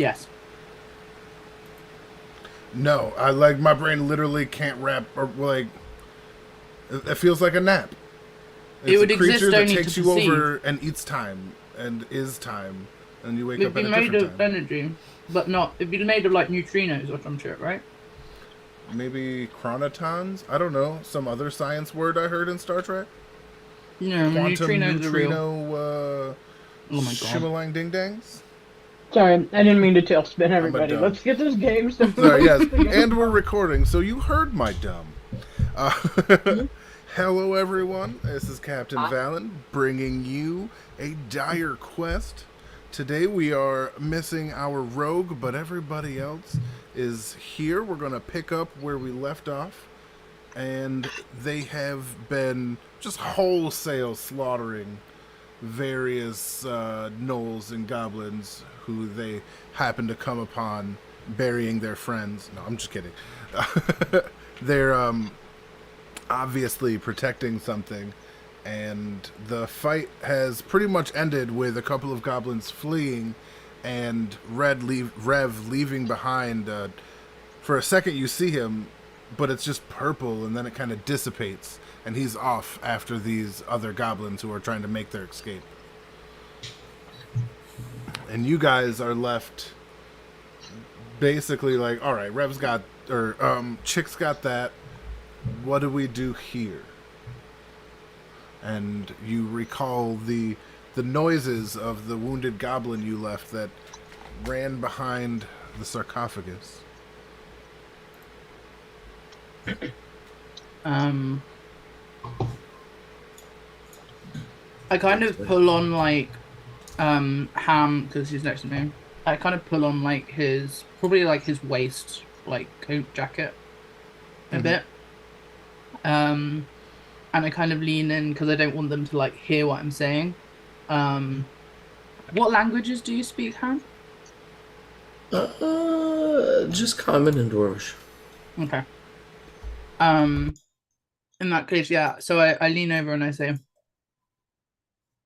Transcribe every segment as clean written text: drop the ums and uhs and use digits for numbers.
Yes. No, I like my brain literally can't wrap or like it feels like a nap. It It's a would creature exist that only to takes you perceive. over and eats time and is time, and you wake It'd up be at a made different of time. energy, but not. It'd be made of like neutrinos or some shit, right? Maybe chronotons? I don't know. Some other science word I heard in Star Trek? No, Quantum neutrinos are real. neutrino Oh my god. shimmeling ding dangs? Sorry, I didn't mean to tailspin I'm a everybody. dumb. Let's get this game so we Sorry, don't yes. have to And go. we're recording, so you heard my dumb. Uh, hello, everyone. This is Captain Valen bringing you a dire quest. Today we are missing our rogue, but everybody else is here. We're going to pick up where we left off. And they have been just wholesale slaughtering various gnolls and goblins who they happen to come upon burying their friends. No, I'm just kidding. They're obviously protecting something, and the fight has pretty much ended with a couple of goblins fleeing and Rev leaving behind. For a second, you see him, but it's just purple, and then it kind of dissipates, and he's off after these other goblins who are trying to make their escape. And you guys are left basically like, all right, Rev's got, or Chick's got that. What do we do here? And you recall the noises of the wounded goblin you left that ran behind the sarcophagus. Um, I kind of pull on like Ham because he's next to me. I kind of pull on like his probably like his waist like coat jacket a bit. And I kind of lean in because I don't want them to like hear what I'm saying. What languages do you speak, Ham? Just common and dwarvish. Okay. In that case, yeah. So I lean over and I say,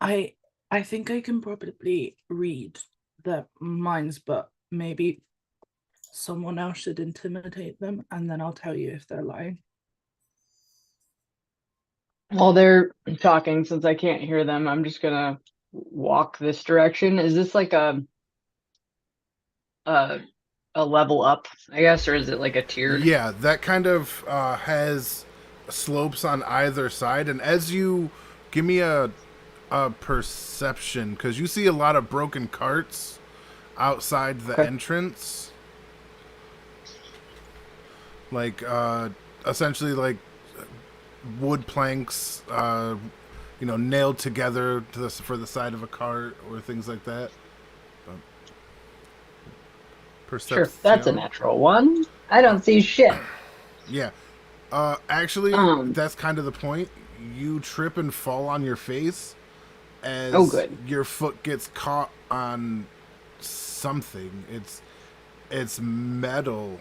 I I think I can probably read their minds, but maybe someone else should intimidate them, and then I'll tell you if they're lying. While they're talking, since I can't hear them, I'm just gonna walk this direction. Is this like a a level up, I guess, or is it like a tiered? Yeah, that kind of has slopes on either side, and as you give me a perception, because you see a lot of broken carts outside the Okay. entrance, like essentially like wood planks, nailed together for the side of a cart or things like that. Sure, that's a Perception. natural one. I don't see shit. Yeah. Actually, Um. that's kind of the point. You trip and fall on your face Oh, as good. your foot gets caught on something. It's metal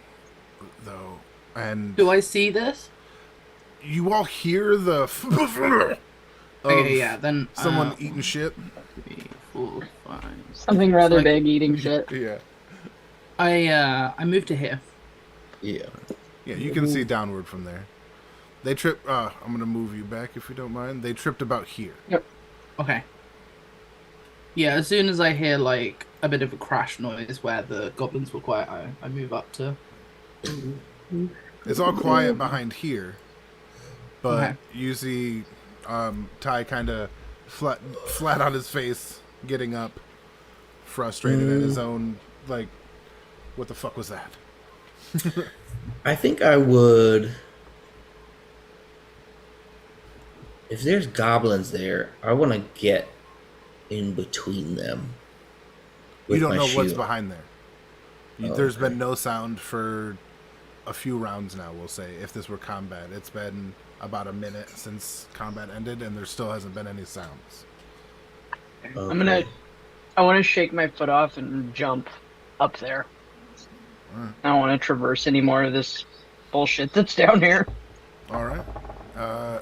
though, and Do I see this? you all hear the of Okay, yeah. Then someone eating shit. 3, 4, 5. Something rather like- big eating shit. Yeah. I moved to here. Yeah. Yeah, you can see downward from there. They trip. I'm gonna move you back if you don't mind. They tripped about here. Yep. Okay. Yeah, as soon as I hear like a bit of a crash noise where the goblins were quiet, I move up to. It's all quiet behind here, but Okay. you see Ty kind of flat on his face, getting up, frustrated at his own, like, what the fuck was that? I think I would. If there's goblins there, I want to get in between them. You with don't my know what's shield. behind there. Oh, There's okay. been no sound for a few rounds now, we'll say, if this were combat. It's been about a minute since combat ended, and there still hasn't been any sounds. Okay. I want to shake my foot off and jump up there. Alright. I don't want to traverse any more of this bullshit that's down here. All right.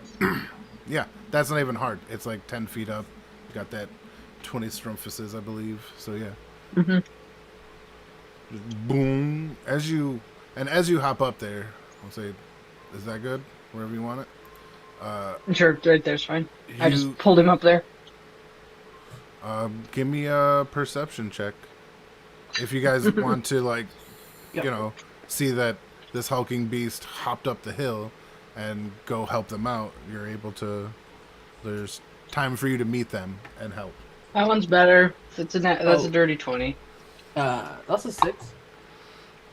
Yeah, that's not even hard. It's like 10 feet up. You got that 20 strumphuses, I believe. So, yeah. Boom. As you hop up there, I'll say, is that good? Wherever you want it. Sure, right there's fine. I You just pulled him up there. give me a perception check. If you guys want to, like, Yep. see that this hulking beast hopped up the hill and go help them out, you're able to. There's time for you to meet them and help. That one's better. That's Oh. a dirty 20. That's a 6.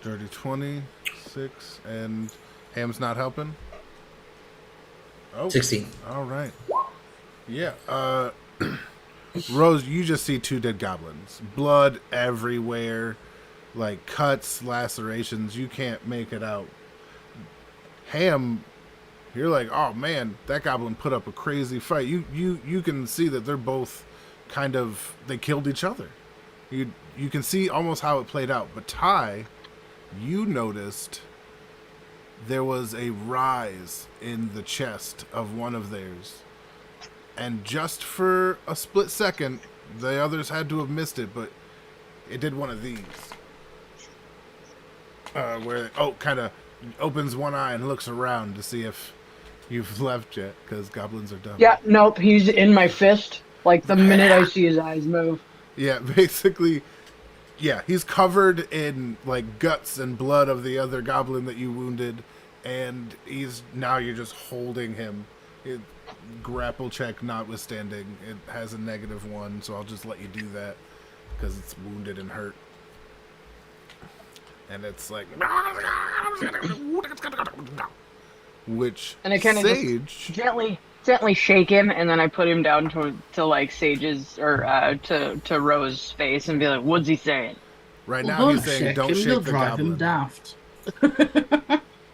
Dirty 20, 6, and Ham's not helping. Oh, 16. all right. Yeah. Rose, you just see 2 dead goblins. Blood everywhere, like cuts, lacerations. You can't make it out. Ham, you're like, oh man, that goblin put up a crazy fight. You can see that they're both kind of, they killed each other. You can see almost how it played out. But Ty, you noticed there was a rise in the chest of one of theirs. And just for a split second, the others had to have missed it, but it did one of these. Where it kind of opens one eye and looks around to see if you've left yet, because goblins are dumb. Yeah, nope, he's in my fist. Like the minute I see his eyes move. Yeah, basically, yeah, he's covered in like guts and blood of the other goblin that you wounded, and you're just holding him. Grapple check notwithstanding, it has a -1, so I'll just let you do that because it's wounded and hurt. And it's like, which And I kinda Sage, Gently shake him, and then I put him down to like Sage's or to Rose's face and be like, "What's he saying?" right Well, now he's saying, "Don't him, shake you'll the drive him goblin." daft.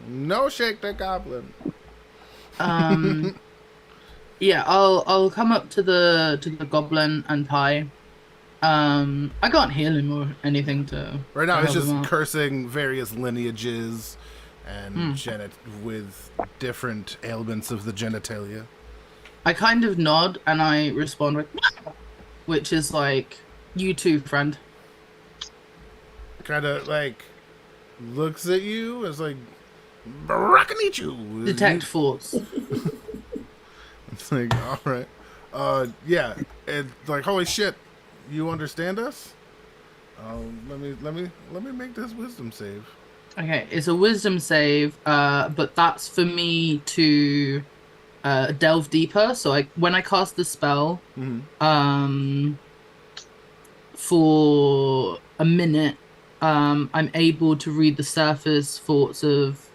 No, shake the goblin. Yeah, I'll come up to the goblin and Ty. I can't heal him or anything to. Right now, to it's help just him out. cursing various lineages and with different ailments of the genitalia. I kind of nod and I respond with, which is like, "You too, friend." Kind of like looks at you as like, Barakanichu. Detect thoughts. It's like, all right, yeah. It's like, holy shit, you understand us? Let me make this wisdom save. Okay, it's a wisdom save, but that's for me to delve deeper. So when I cast the spell, for a minute, I'm able to read the surface thoughts of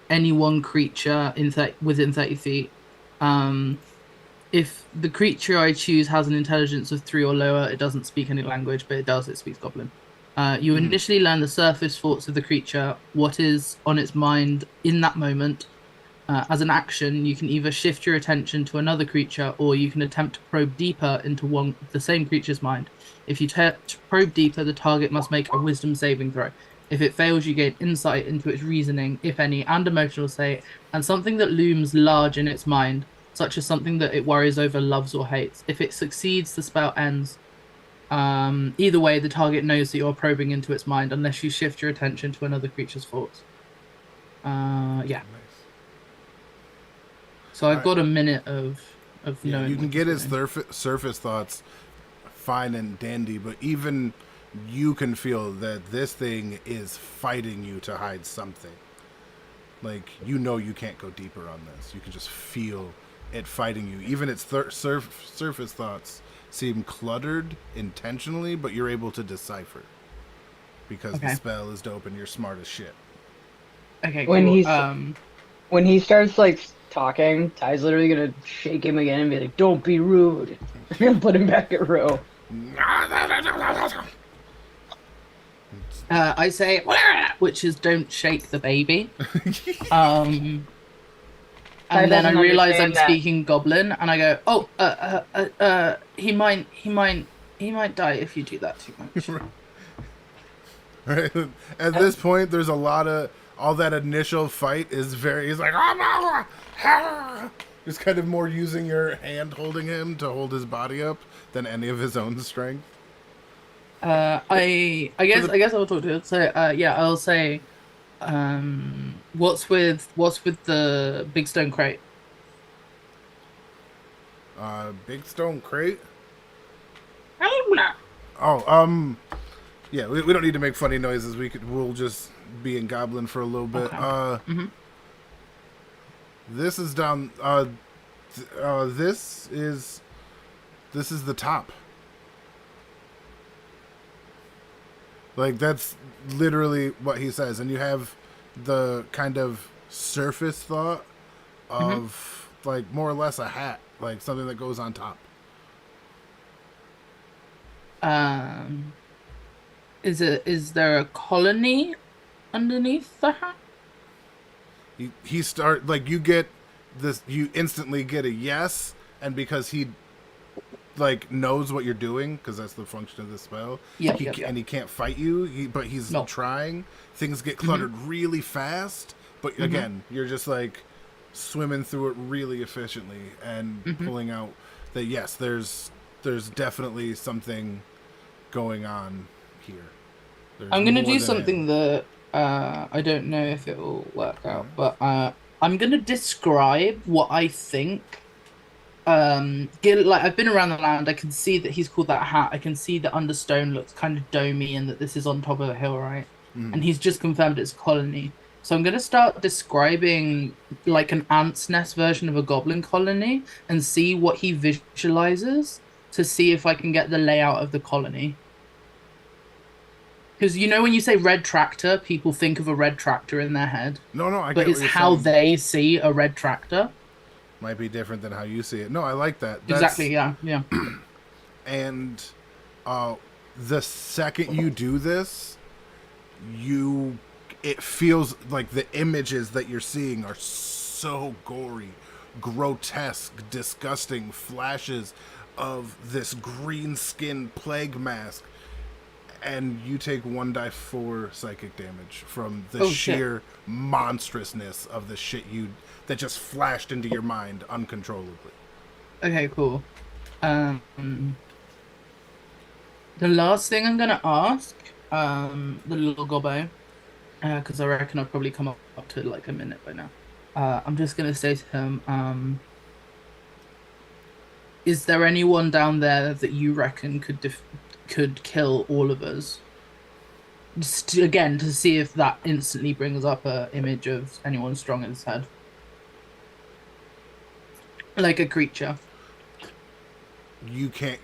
any one creature within 30 feet. If the creature I choose has an intelligence of 3 or lower, it doesn't speak any language, but it speaks Goblin. You initially learn the surface thoughts of the creature, what is on its mind in that moment. As an action, you can either shift your attention to another creature, or you can attempt to probe deeper into the same creature's mind. If you probe deeper, the target must make a wisdom saving throw. If it fails, you gain insight into its reasoning, if any, and emotional state, and something that looms large in its mind, such as something that it worries over, loves, or hates. If it succeeds, the spell ends. Either way, the target knows that you're probing into its mind, unless you shift your attention to another creature's thoughts. Yeah. Nice. So I've got a minute of Yeah, knowing. you can what get to his do. surface thoughts fine and dandy, but even you can feel that this thing is fighting you to hide something. Like, you can't go deeper on this. You can just feel it fighting you. Even its surface thoughts seem cluttered intentionally, but you're able to decipher because the Okay. spell is dope and you're smart as shit. Okay. When cool. he's- When he starts like talking, Ty's literally gonna shake him again and be like, "Don't be rude," and put him back at row. I say, which is don't shake the baby. And then I doesn't realize I'm understand that. speaking Goblin, and I go, "Oh, he might die if you do that too much." Right? At this point, there's a lot of all that initial fight is he's like, just kind of more using your hand holding him to hold his body up than any of his own strength. I guess I'll talk to it. So yeah, I'll say what's with the big stone crate? Big stone crate. Oh, yeah, we don't need to make funny noises. We'll just be in Goblin for a little bit. Okay. This is down. This is the top. Like that's literally what he says, and you have the kind of surface thought of like more or less a hat, like something that goes on top. Is there a colony underneath the hat? He start like you get this. You instantly get a yes, and because he like knows what you're doing, because that's the function of the spell. Yeah, And he can't fight you, but he's No. trying. Things get cluttered really fast, but again, you're just like swimming through it really efficiently and pulling out that yes, there's definitely something going on here. There's I'm gonna more do than something that I don't know if it will work out, but I'm gonna describe what I think. Like I've been around the land, I can see that he's called that hat. I can see that Understone looks kind of domey and that this is on top of a hill, right? And he's just confirmed it's a colony. So I'm gonna start describing like an ant's nest version of a goblin colony and see what he visualizes to see if I can get the layout of the colony. Because you know when you say red tractor, people think of a red tractor in their head. No, I But get it's what you're how saying. they see a red tractor. Might be different than how you see it. No, I like that. Exactly, yeah. And the second you do this, it feels like the images that you're seeing are so gory, grotesque, disgusting flashes of this green skin plague mask. And you take 1d4 psychic damage from the Oh, shit. sheer monstrousness of the shit that just flashed into your mind uncontrollably. Okay, cool. The last thing I'm gonna ask, the little gobbo, because I reckon I've probably come up to like a minute by now. I'm just gonna say to him, is there anyone down there that you reckon could kill all of us? Just again to see if that instantly brings up a image of anyone strong in his head, like a creature. You can't.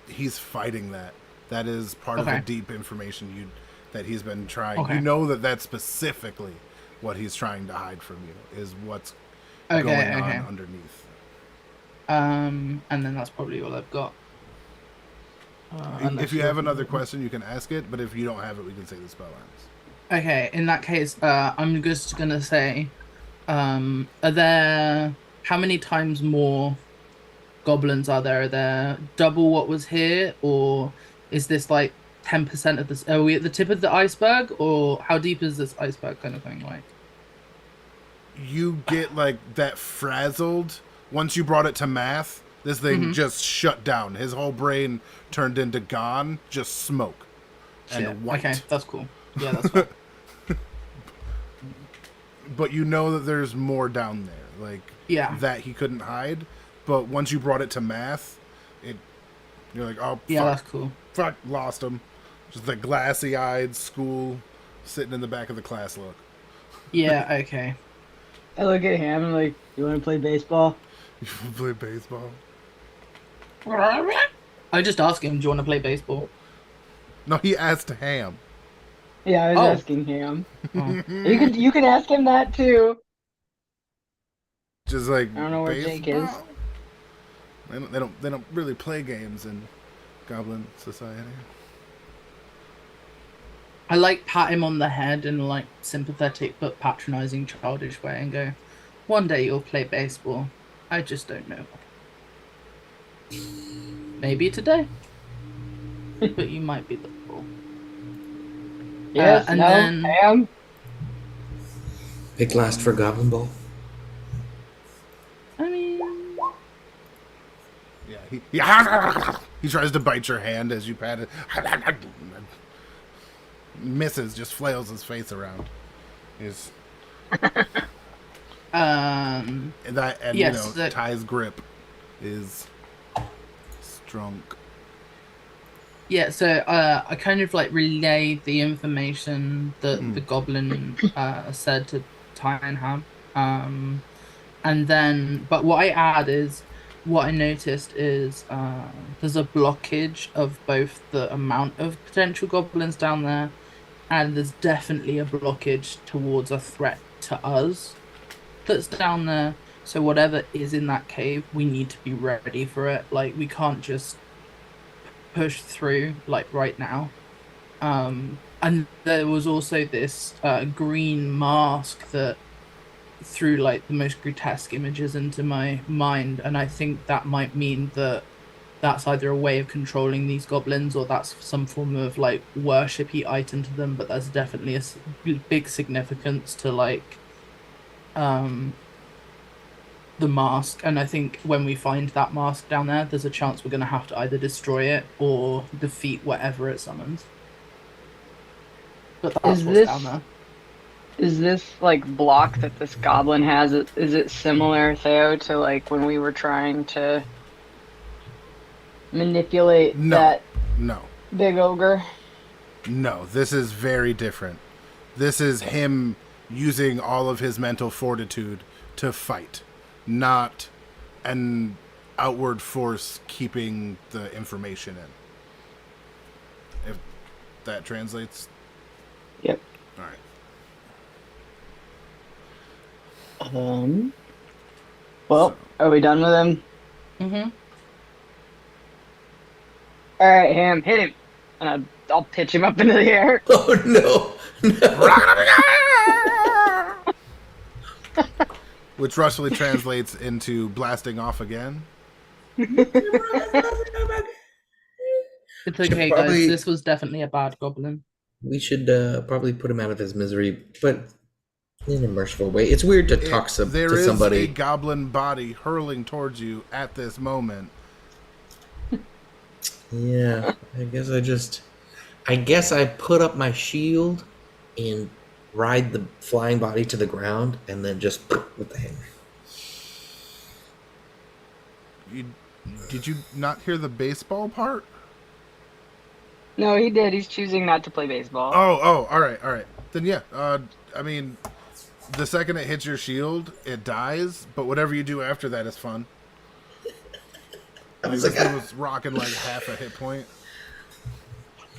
He's fighting that. That is part of Okay. the deep information that he's been trying. Okay. You know that's specifically what he's trying to hide from you is what's Okay, going okay. on underneath. And then that's probably all I've got. If you have another question, you can ask it. But if you don't have it, we can say the spell ends. Okay, in that case, I'm just gonna say, are there how many times more goblins are there? Are there double what was here, or is this like 10% of this? Are we at the tip of the iceberg, or how deep is this iceberg kind of thing? Like, You get like that frazzled. Once you brought it to math, this thing just shut down. His whole brain turned into gone, just smoke shit. and white. Okay, that's cool. Yeah, that's fine. But you know that there's more down there, like Yeah. that he couldn't hide. But once you brought it to math, you're like, oh Yeah, fuck, that's cool. fuck, lost him. Just the glassy-eyed school sitting in the back of the class look. Yeah, okay. I look at him and like, you want to play baseball? You play baseball? I just asked him, do you want to play baseball? No, he asked Ham. Yeah, I was Oh. asking him. Oh. You can ask him that too. Just like I don't know where Jake is. baseball? They don't really play games in Goblin Society. I like pat him on the head in a like sympathetic but patronizing childish way and go, one day you'll play baseball. I just don't know. Maybe today. But you might be the fool. Yes, and no, then- I am. Big last for Goblin Ball. I mean, Yeah, He tries to bite your hand as you pat it. Misses, just flails his face around. He's and yes, Ty's grip is strong. Yeah, so I kind of like relayed the information that the goblin said to Ty and Ham. And then, but what I add is, what I noticed is there's a blockage of both the amount of potential goblins down there, and there's definitely a blockage towards a threat to us that's down there. So whatever is in that cave, we need to be ready for it. Like, we can't just push through like right now. And there was also this green mask that threw like the most grotesque images into my mind, and I think that might mean that that's either a way of controlling these goblins or that's some form of like worshipy item to them. But there's definitely a big significance to like the mask, and I think when we find that mask down there, there's a chance we're going to have to either destroy it or defeat whatever it summons. But that's what's down there. Is this like block that this goblin has? Is it similar, Theo, to like when we were trying to manipulate that big ogre? No, this is very different. This is him using all of his mental fortitude to fight, not an outward force keeping the information in. If that translates? Yep. All right. Well, are we done with him? Mm-hmm. All right, Ham, hit him, and I'll pitch him up into the air. Oh no! Which roughly translates into blasting off again. It's okay, guys. This was definitely a bad goblin. We should probably put him out of his misery, but in a merciful way. It's weird to talk to somebody. There is a goblin body hurling towards you at this moment. Yeah, I guess I put up my shield and ride the flying body to the ground, and then just with the hammer. Did you not hear the baseball part? No, he did. He's choosing not to play baseball. Oh, all right. Then yeah, I mean, the second it hits your shield, it dies, but whatever you do after that is fun. It was rocking like half a hit point.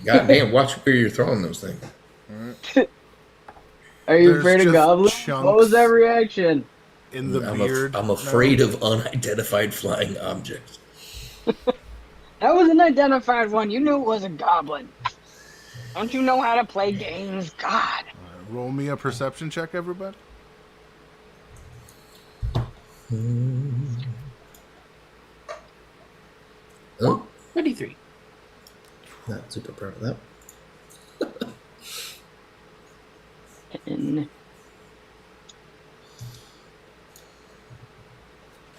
God damn, watch where you're throwing those things. Right. Are you afraid of goblins? What was that reaction? In the beard. I'm afraid of unidentified flying objects. That was an identified one. You knew it was a goblin. Don't you know how to play games? God. Roll me a perception check, everybody. Oh, 23. Not super proud of that.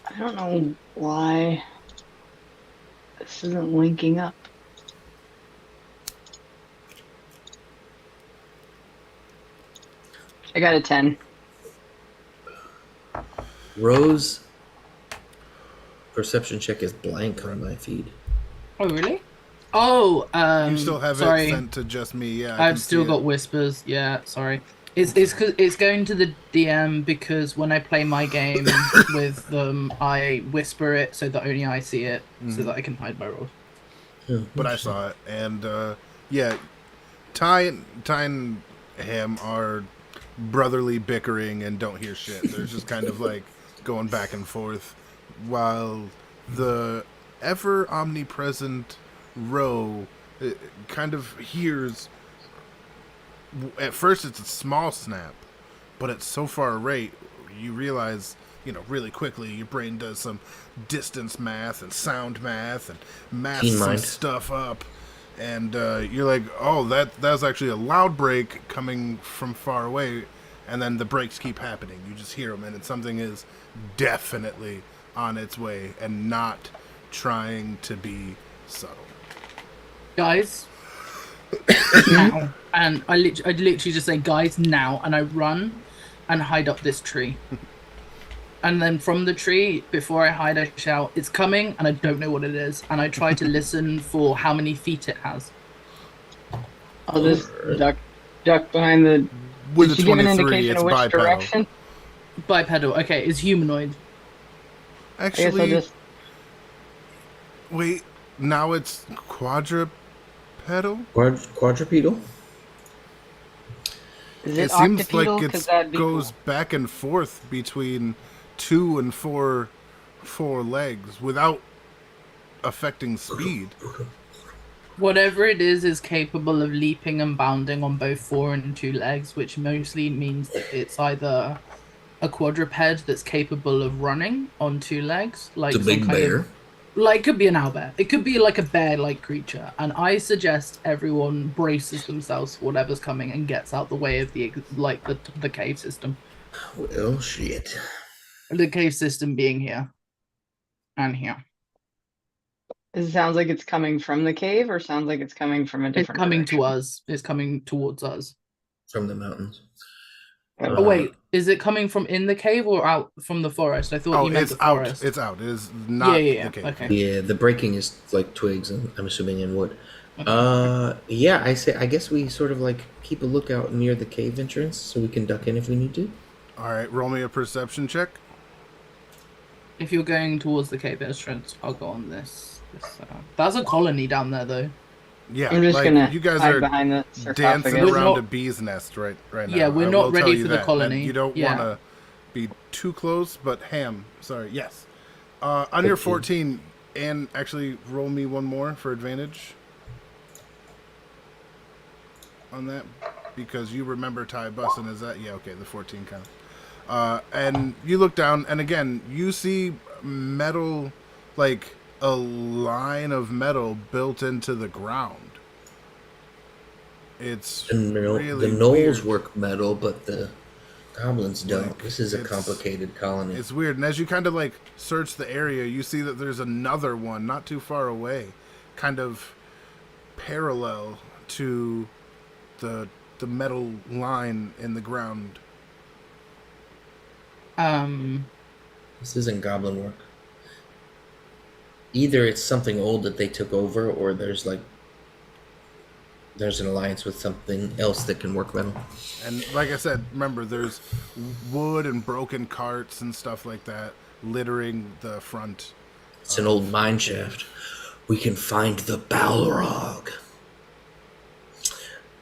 I don't know why this isn't linking up. I got a 10. Rose perception check is blank on my feed. Oh, really? Oh, you still have sorry. it sent to just me. Yeah, I've still got whispers. Yeah, sorry. It's going to the DM because when I play my game with them, I whisper it so that only I see it, so that I can hide my rolls. But I saw it, and yeah, Ty and him are brotherly bickering and don't hear shit. They're just kind of like going back and forth, while the ever omnipresent Ro kind of hears. At first, it's a small snap, but it's so far away, you realize, really quickly, your brain does some distance math and sound math and maths some stuff up, and you're like, oh, that was actually a loud break coming from far away, and then the breaks keep happening. You just hear them, and something is definitely on its way and not trying to be subtle. Guys, now. And I'd literally just say, guys, now. And I run and hide up this tree. And then from the tree, before I hide, I shout, it's coming, and I don't know what it is. And I try to listen for how many feet it has. I'll just duck behind the. With Did the she give an 23, indication it's of which bipedal. direction? Bipedal. Okay, it's humanoid. I guess I'll Actually, just. wait, now it's quadrupedal? Quadrupedal. Is It it seems octopedal? like 'Cause it that'd be goes cool. back and forth between 2 and 4 legs without affecting speed. Whatever it is capable of leaping and bounding on both 4 and 2 legs, which mostly means that it's either a quadruped that's capable of running on 2 legs, like It's a some big kind bear. of, like, could be an owlbear. It could be like a bear-like creature. And I suggest everyone braces themselves for whatever's coming and gets out the way of the cave system. Well, shit. The cave system being here and here. It sounds like it's coming from the cave, or sounds like it's coming from a It's different. coming direction? to us. It's coming towards us. From the mountains. Oh wait, is it coming from in the cave or out from the forest? I thought Oh, you meant it's the out. forest. It's out. It is not Yeah. the cave. Okay. Yeah, the breaking is like twigs, and I'm assuming in wood. Okay. Yeah, I guess we sort of like keep a lookout near the cave entrance so we can duck in if we need to. All right, roll me a perception check. If you're going towards the cave entrance, I'll go on this. That's a colony down there, though. Yeah, I'm just like, gonna you guys hide are behind the dancing sarcophagus. We're around not- a bee's nest right now. Yeah, we're I not will ready tell you for the that. colony. And you don't Yeah. want to be too close, but Ham, sorry, yes. On your 14, and actually roll me one more for advantage on that, because you remember Ty Bussin, is that? Yeah, okay, the 14 counts. And you look down, and again, you see metal, like a line of metal built into the ground. It's The really gnolls weird. work metal, but the goblins don't. Like, This is a it's- complicated colony. It's weird, and as you kind of like search the area, you see that there's another one not too far away, kind of parallel to the metal line in the ground. This isn't goblin work. Either it's something old that they took over, or there's an alliance with something else that can work metal. And like I said, remember, there's wood and broken carts and stuff like that littering the front. It's an old mine shaft. We can find the Balrog.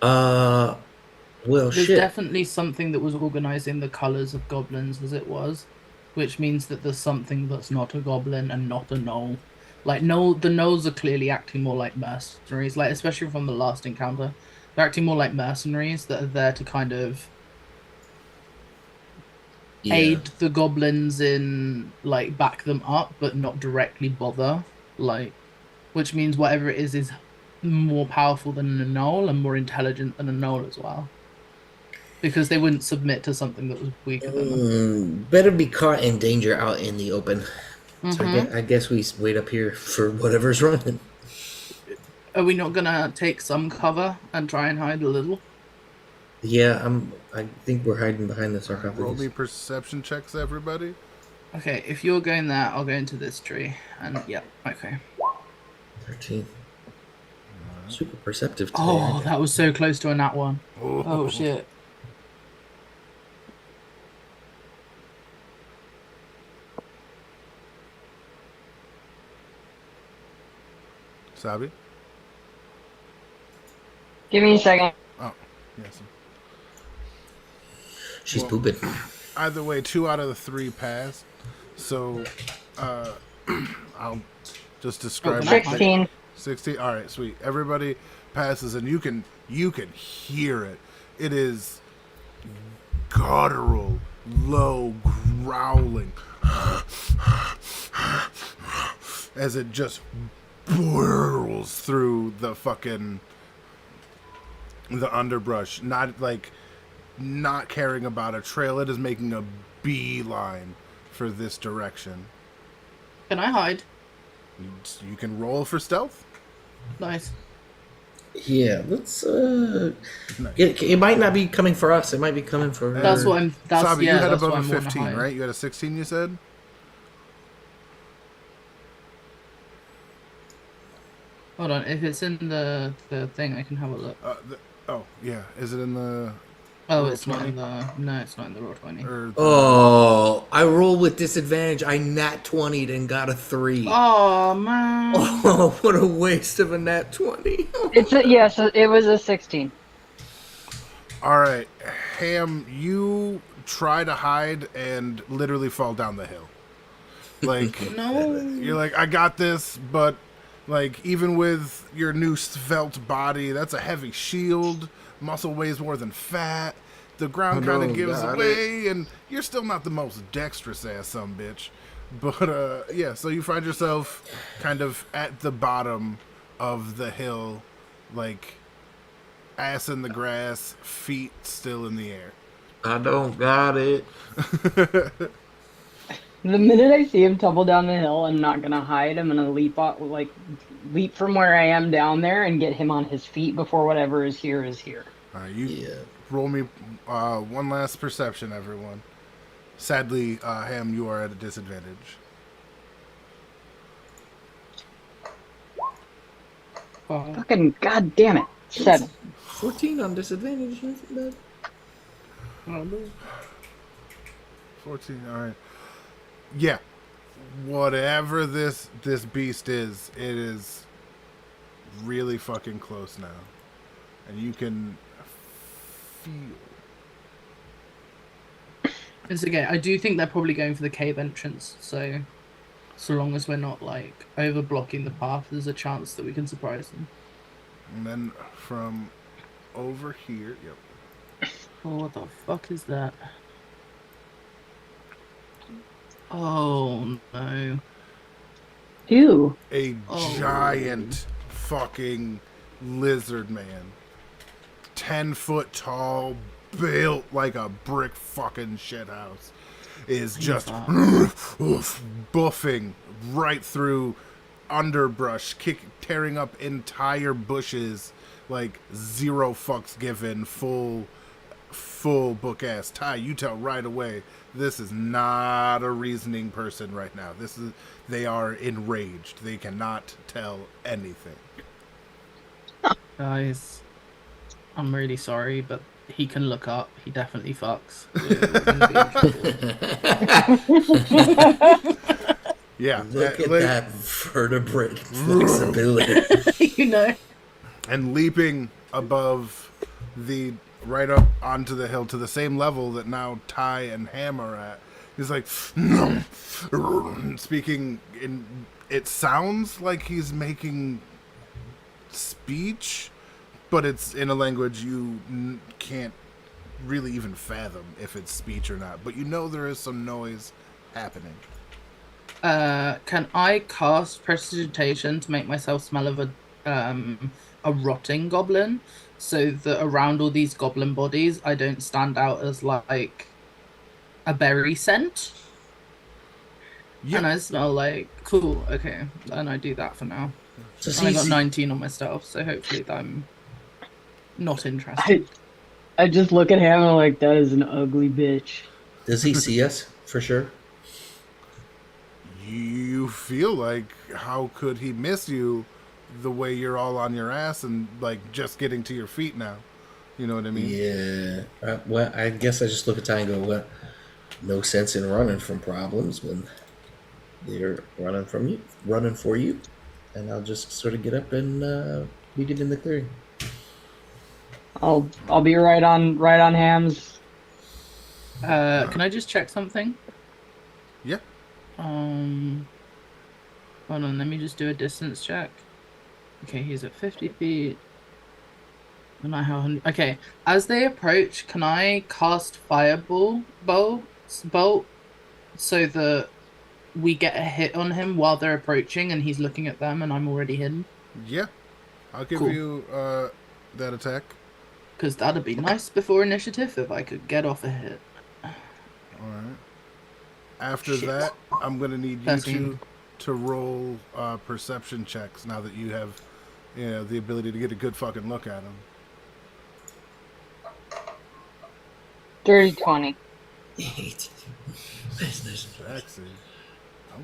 Well, There's shit. definitely something that was organizing the colors of goblins as it was, which means that there's something that's not a goblin and not a gnoll. Like, the gnolls are clearly acting more like mercenaries, like, especially from the last encounter. They're acting more like mercenaries that are there to kind of Yeah. aid the goblins in, like, back them up, but not directly bother. Like, which means whatever it is more powerful than a gnoll and more intelligent than a gnoll as well. Because they wouldn't submit to something that was weaker than them. Better be caught in danger out in the open. So Mhm. I guess we wait up here for whatever's running. Are we not gonna take some cover and try and hide a little? Yeah, I think we're hiding behind the Roll me sarcophagus. perception checks, everybody. Okay, if you're going there, I'll go into this tree. And yeah, okay. 13. Super perceptive today. Oh, aren't they? that was so close to a nat one. Oh shit. Sabi? Give me a second. Oh, yes. She's Well, pooping. Either way, 2 out of the 3 passed. So, I'll just describe can I it. 16. 16. All right, sweet. Everybody passes, and you can hear it. It is guttural, low growling as it just whirls through the underbrush. Not caring about a trail. It is making a beeline for this direction. Can I hide? You can roll for stealth. Nice. Yeah, let's. Nice. It might not be coming for us. It might be coming for her. That's what I'm. That's Sabi, yeah. you had That's above what a I'm wanting to 15, hide. right? You had a 16, you said? Hold on. If it's in the thing, I can have a look. Oh, yeah. Is it in the... Oh, Roll it's not 20? in the. No, it's not in the roll 20. Or the Oh, I roll with disadvantage. I nat 20'd and got a 3. Oh man. Oh, what a waste of a nat 20. Yes, it was a 16. All right, Ham, you try to hide and literally fall down the hill. Like, No. you're like, I got this, but like, even with your new svelte body, that's a heavy shield. Muscle weighs more than fat. The ground kind of gives away, and you're still not the most dexterous ass some bitch. But yeah, so you find yourself kind of at the bottom of the hill, like ass in the grass, feet still in the air. I don't got it. The minute I see him tumble down the hill, I'm not gonna hide. I'm gonna leap from where I am down there and get him on his feet before whatever is here is here. All right, you Yeah. roll me one last perception, everyone. Sadly, Ham, you are at a disadvantage. Oh, Fucking goddamn it! 7. 14 on disadvantage. Isn't bad. no. 14, all right. Yeah, whatever this beast is, it is really fucking close now. And you can feel... It's okay. I do think they're probably going for the cave entrance. So long as we're not like over blocking the path, there's a chance that we can surprise them. And then from over here, yep. Oh, what the fuck is that? Oh no. Ew. A Oh. giant fucking lizard man. 10 foot tall, built like a brick fucking shithouse. Is just buffing right through underbrush, tearing up entire bushes, like zero fucks given, full book ass. Ty, you tell right away, this is not a reasoning person right now. They are enraged. They cannot tell anything. Guys, I'm really sorry, but he can look up. He definitely fucks. We're gonna be in trouble. Yeah, Look at like- that vertebrate flexibility. You know. and leaping above the right up onto the hill to the same level that now Ty and Ham are at. He's like, speaking in. It sounds like he's making speech, but it's in a language you can't really even fathom if it's speech or not. But you know there is some noise happening. Can I cast prestidigitation to make myself smell of a rotting goblin, so that around all these goblin bodies, I don't stand out as like a berry scent? Yeah. And I smell like cool. Okay, and I do that for now. Does And I he got see- 19 on my stealth, so hopefully I'm not interested. I just look at him and I'm like, that is an ugly bitch. Does he see us for sure? You feel like, how could he miss you the way you're all on your ass and like just getting to your feet now? You know what I mean? Yeah. Well, I guess I just look at Ty and go, well, no sense in running from problems when they're running for you. And I'll just sort of get up and meet him in the clearing. I'll be right on Ham's. Can I just check something? Yeah. Hold on, let me just do a distance check. Okay, he's at 50 feet. And I have 100. Okay, as they approach, can I cast bolt so that we get a hit on him while they're approaching and he's looking at them and I'm already hidden? Yeah. I'll give Cool. you that attack. Because that'd be nice before initiative if I could get off a hit. All right. After Shit. that, I'm gonna need you 13. to roll perception checks now that you have the ability to get a good fucking look at him. Dirty 20. Nice. Sexy. Oh,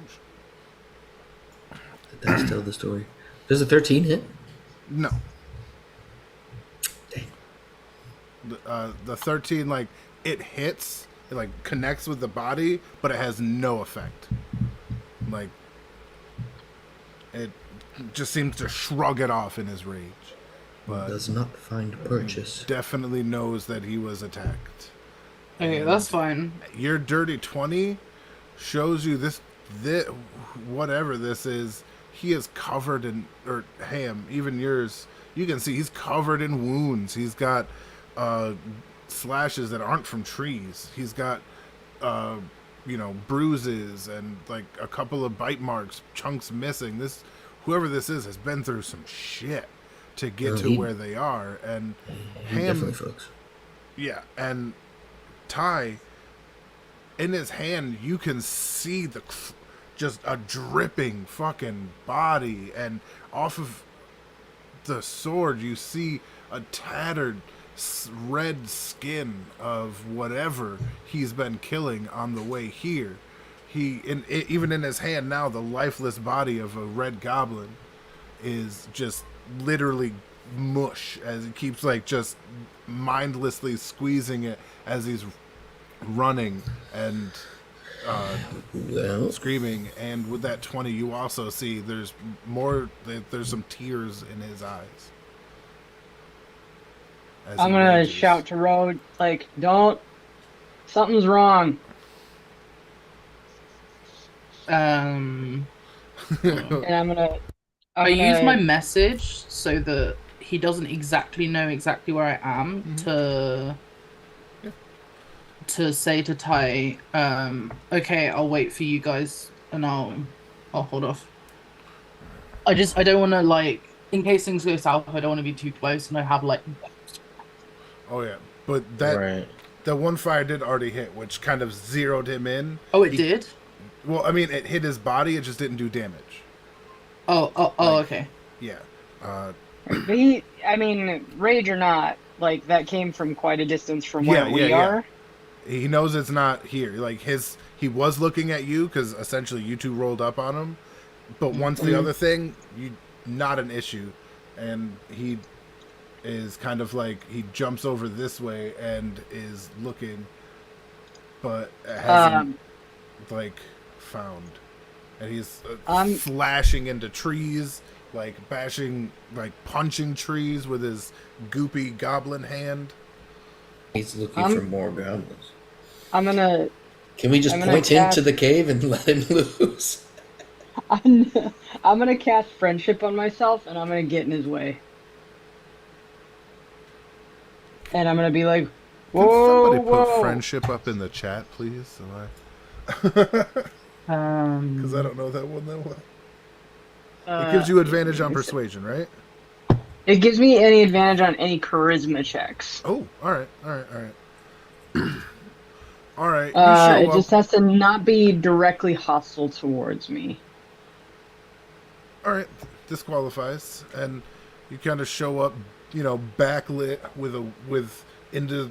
The dice tell the story. Does a 13 hit? no. Dang. The 13, like, it hits, it, like, connects with the body, but it has no effect. Like, it just seems to shrug it off in his rage. But Does not find purchase. definitely knows that he was attacked. Okay, that's fine. Your dirty 20 shows you this whatever this is, he is covered in, or Ham, even yours, you can see he's covered in wounds. He's got slashes that aren't from trees. He's got bruises and like a couple of bite marks, chunks missing. Whoever this is has been through some shit to get to where they are. And He Ham, definitely fucks. yeah, and Ty, in his hand, you can see just a dripping fucking body, and off of the sword, you see a tattered red skin of whatever he's been killing on the way here. Even in his hand now, the lifeless body of a red goblin is just literally mush as he keeps like just mindlessly squeezing it as he's running and Well, screaming. And with that 20, you also see there's some tears in his eyes. As I'm he gonna rages. shout to Road, like, don't. Something's wrong. Um, And I use my message so that he doesn't exactly know exactly where I am to say to Ty, okay, I'll wait for you guys and I'll hold off. I don't want to, like, in case things go south, I don't want to be too close and I have like. Oh yeah, but that right. the one fire did already hit, which kind of zeroed him in. Oh, it did. Well, I mean, it hit his body. It just didn't do damage. Oh, okay. Yeah. But rage or not, like, that came from quite a distance from where Yeah, we yeah, are. He knows it's not here. Like he was looking at you because essentially you two rolled up on him. But once the other thing, not an issue, and he is kind of like he jumps over this way and is looking, but hasn't like found, and he's flashing into trees, like bashing, like punching trees with his goopy goblin hand. He's looking for more goblins. I'm gonna Can we just point him to the cave and let him loose? I'm gonna cast friendship on myself, and I'm gonna get in his way. And I'm gonna be like, Can whoa, somebody put whoa. friendship up in the chat, please? So because I don't know that one that well. It gives you advantage on persuasion, right? It gives me any advantage on any charisma checks. Oh, all right. All right. You show It up. just has to not be directly hostile towards me. All right, disqualifies, and you kind of show up, backlit with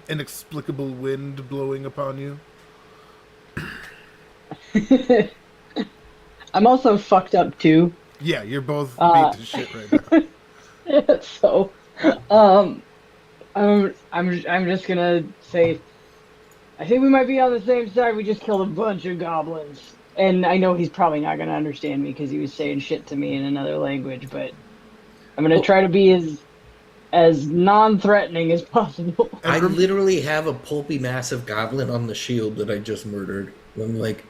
inexplicable wind blowing upon you. I'm also fucked up too. Yeah, you're both beat to shit right now. So, I'm just gonna say, I think we might be on the same side. We just killed a bunch of goblins, and I know he's probably not gonna understand me because he was saying shit to me in another language. But I'm gonna try to be as non-threatening as possible. I literally have a pulpy, massive goblin on the shield that I just murdered. I'm like,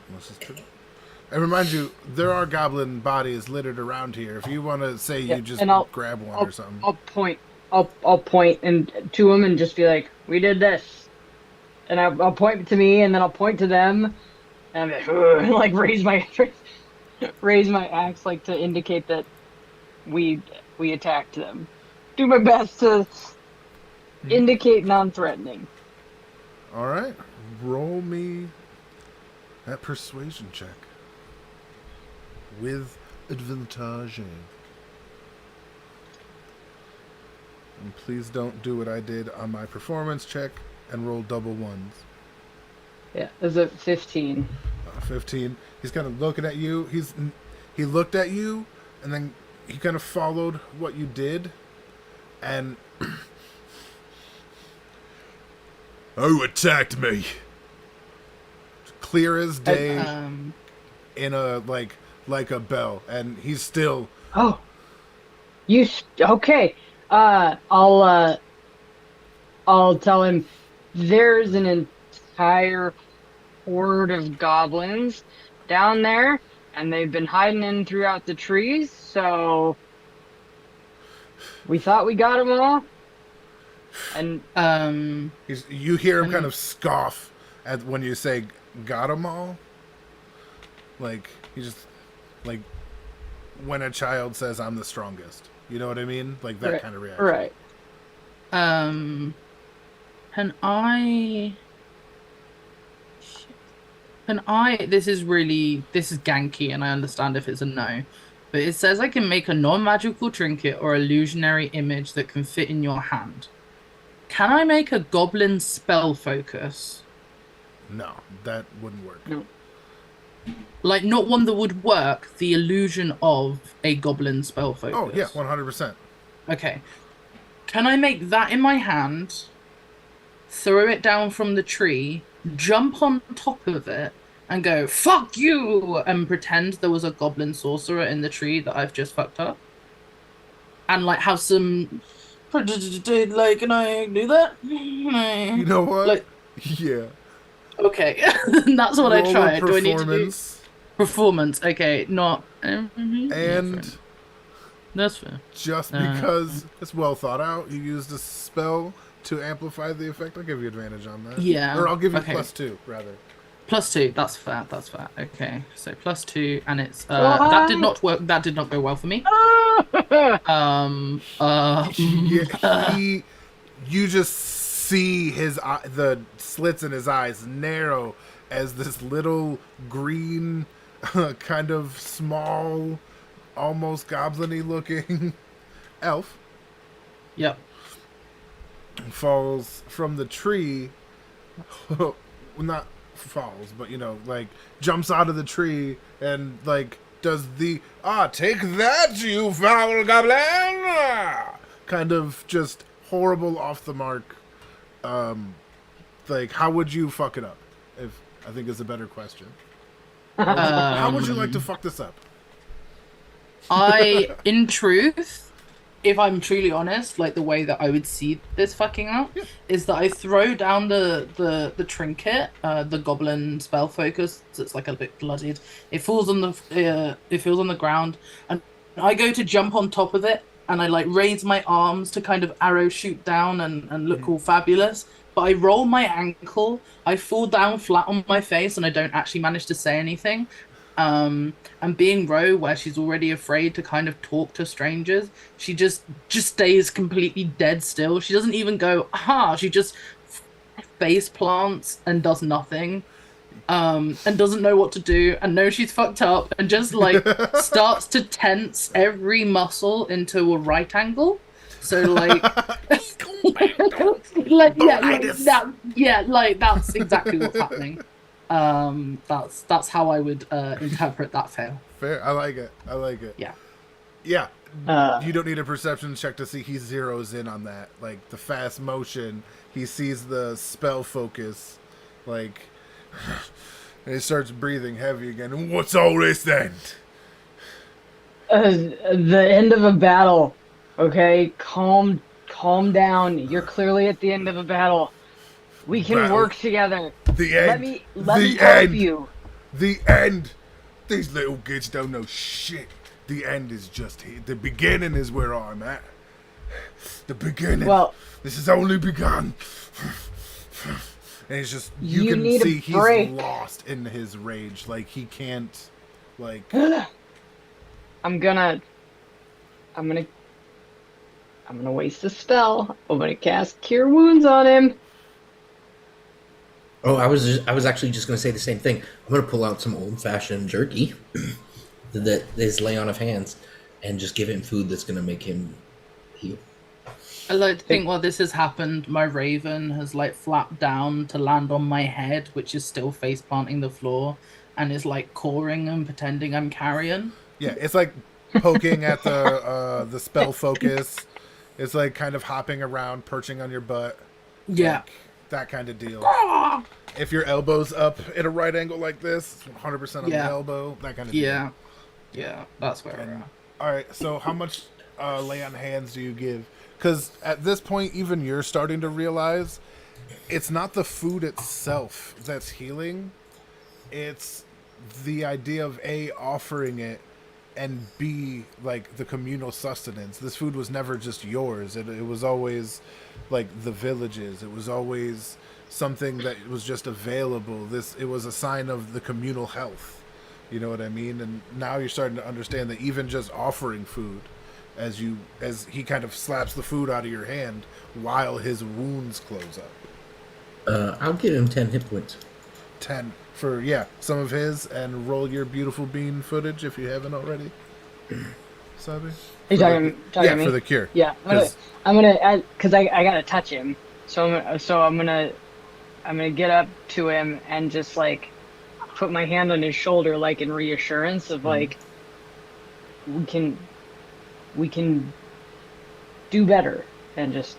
And remind you, there are goblin bodies littered around here. If you want to say you just grab one or something. I'll point and to him and just be like, "We did this," and I'll point to me and then I'll point to them, and I'm like, "Ugh," and like raise my axe like to indicate that we attacked them. Do my best to indicate non-threatening. All right, roll me that persuasion check with advantage. And please don't do what I did on my performance check and roll double ones. Yeah, is it 15? 15. He's kind of looking at you. He looked at you, and then he kind of followed what you did, and who attacked me? Clear as day, in a like a bell, and he's still. Oh, okay? I'll tell him there's an entire horde of goblins down there, and they've been hiding in throughout the trees, so we thought we got them all. And you hear him kind of scoff at when you say "got 'em all." Like he just like when a child says "I'm the strongest." You know what I mean? Like that kind of reaction. Right. This is ganky, and I understand if it's a no, but it says I can make a non-magical trinket or illusionary image that can fit in your hand. Can I make a goblin spell focus? No, that wouldn't work. No. Like, not one that would work, the illusion of a goblin spell focus. Oh, yeah, 100%. Okay. Can I make that in my hand, throw it down from the tree, jump on top of it, and go, fuck you, and pretend there was a goblin sorcerer in the tree that I've just fucked up? And, like, have some... Like, can I do that? You know what? Like, yeah. okay. That's what I tried. Do I need to do... Performance, okay, not... And... Yeah, that's fair. Just because it's well thought out, you used a spell to amplify the effect. I'll give you advantage on that. Yeah. Or I'll give you +2, rather. +2, that's fair, Okay, so +2, and it's... that did not work, that did not go well for me. You just see the slits in his eyes narrow as this little green, kind of small, almost goblin-y looking elf. Yep. Falls from the tree. Not falls, but like jumps out of the tree and like does the take that, you foul goblin, kind of just horrible, off the mark. Like, how would you fuck it up? If I think is a better question. How would you like to fuck this up? In truth, if I'm truly honest, like the way that I would see this fucking up is that I throw down the trinket, the goblin spell focus. It's like a bit bloodied. It falls on the ground, and I go to jump on top of it, and I like raise my arms to kind of arrow shoot down and look all fabulous. But I roll my ankle, I fall down flat on my face, and I don't actually manage to say anything. And being Ro, where she's already afraid to kind of talk to strangers, she just stays completely dead still. She doesn't even go, aha, she just face plants and does nothing. And doesn't know what to do, and knows she's fucked up, and just like starts to tense every muscle into a right angle. So like, like that's exactly what's happening. That's how I would interpret that fail. Fair, I like it. Yeah. You don't need a perception check to see he zeroes in on that. Like the fast motion, he sees the spell focus, like, and he starts breathing heavy again. What's all this then? The end of a battle. Okay, calm down. You're clearly at the end of a battle. We can work together. The end. Let me help you. The end. These little kids don't know shit. The end is just here. The beginning is where I'm at. The beginning. Well, this has only begun. And it's just you can see he's lost in his rage. Like he can't. Like. I'm gonna waste a spell. I'm gonna cast Cure Wounds on him. Oh, I was actually just gonna say the same thing. I'm gonna pull out some old-fashioned jerky that is lay on of hands, and just give him food that's gonna make him heal. I like to think while this has happened, my raven has like flapped down to land on my head, which is still face planting the floor, and is like cawing and pretending I'm carrion. Yeah, it's like poking at the spell focus. It's like kind of hopping around, perching on your butt. Yeah. Like, that kind of deal. Ah! If your elbow's up at a right angle like this, 100% on the Yeah. elbow, that kind of deal. Yeah. Yeah, that's where we're And, at. all right, so how much lay on hands do you give? Because at this point, even you're starting to realize it's not the food itself that's healing. It's the idea of A, offering it, and B, like the communal sustenance. This food was never just yours. It was always like the villages. It was always something that was just available. It was a sign of the communal health. You know what I mean? And now you're starting to understand that even just offering food, as he kind of slaps the food out of your hand while his wounds close up. I'll give him 10 hit points. 10 for some of his, and roll your beautiful bean footage if you haven't already. Sabi? Are you talking to me? For the cure. Yeah, I'm gonna add, because I gotta touch him. I'm gonna get up to him and just like put my hand on his shoulder, like in reassurance of like we can do better, and just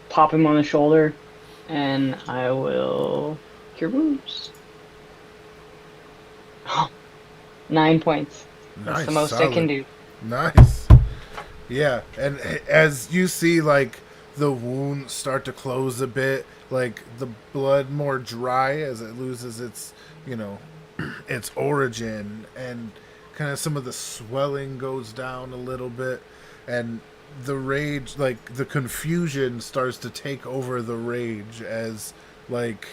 pop him on the shoulder, and I will cure wounds. 9 points. That's Nice, the most I solid. can do. Nice. Yeah, and as you see, like, the wound start to close a bit, like, the blood more dry as it loses its, its origin, and kind of some of the swelling goes down a little bit, and the rage, like, the confusion starts to take over the rage as, like,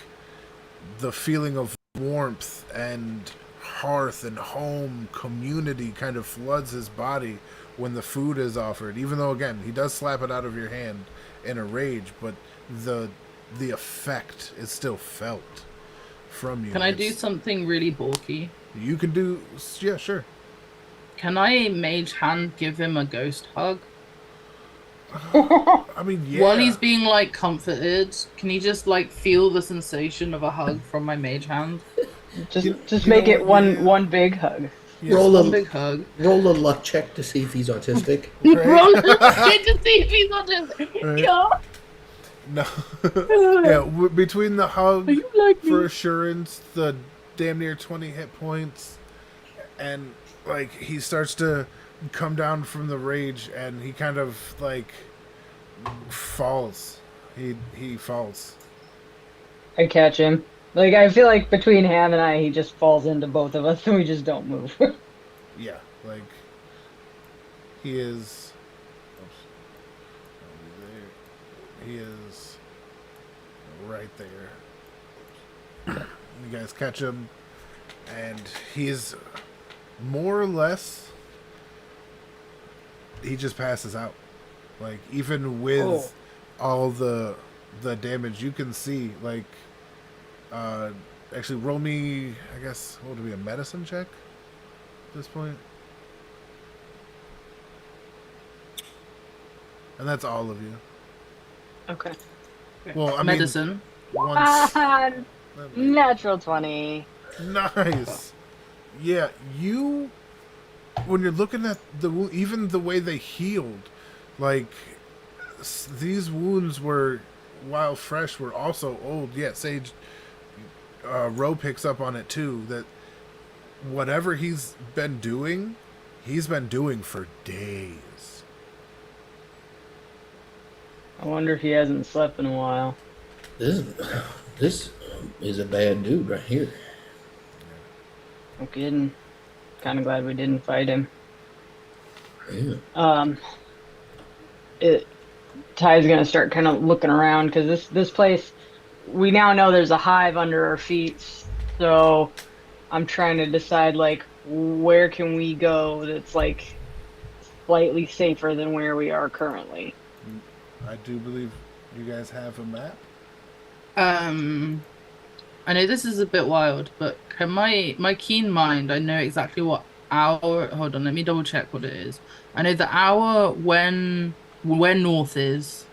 the feeling of warmth and hearth and home community kind of floods his body when the food is offered, even though again he does slap it out of your hand in a rage, but the effect is still felt from you. Can I do something really bulky? You can do, yeah, sure. Can I mage hand give him a ghost hug? I mean, yeah. While he's being like comforted, can he just like feel the sensation of a hug from my mage hand? Just make it one big hug. Yeah. One big hug. Roll a luck check to see if he's autistic. Roll it to see if he's autistic. Right. Yeah. No. Yeah, between the hug You like me? for assurance, the damn near 20 hit points, and like he starts to come down from the rage, and he kind of like falls. He falls. I catch him. Like, I feel like between Ham and I, he just falls into both of us, and we just don't move. Yeah, like he is. He is right there. You guys catch him, and he's more or less. He just passes out. Like, even with all the damage, you can see, like, actually roll me, I guess, what would it be, a medicine check at this point? And that's all of you. Okay. Well, I Medicine. mean, once. Natural 20. Nice. Yeah, when you're looking at even the way they healed, like, these wounds were, while fresh, were also old. Yeah, Sage, Ro picks up on it too, that whatever he's been doing for days. I wonder if he hasn't slept in a while. This is a bad dude right here. No kidding. Kind of glad we didn't fight him. Yeah. Ty's gonna start kind of looking around, because this place, we now know there's a hive under our feet. So I'm trying to decide, like, where can we go that's like slightly safer than where we are currently. I do believe you guys have a map. I know this is a bit wild, but can my keen mind, I know exactly what hour. Hold on, let me double check what it is. I know the hour when north is,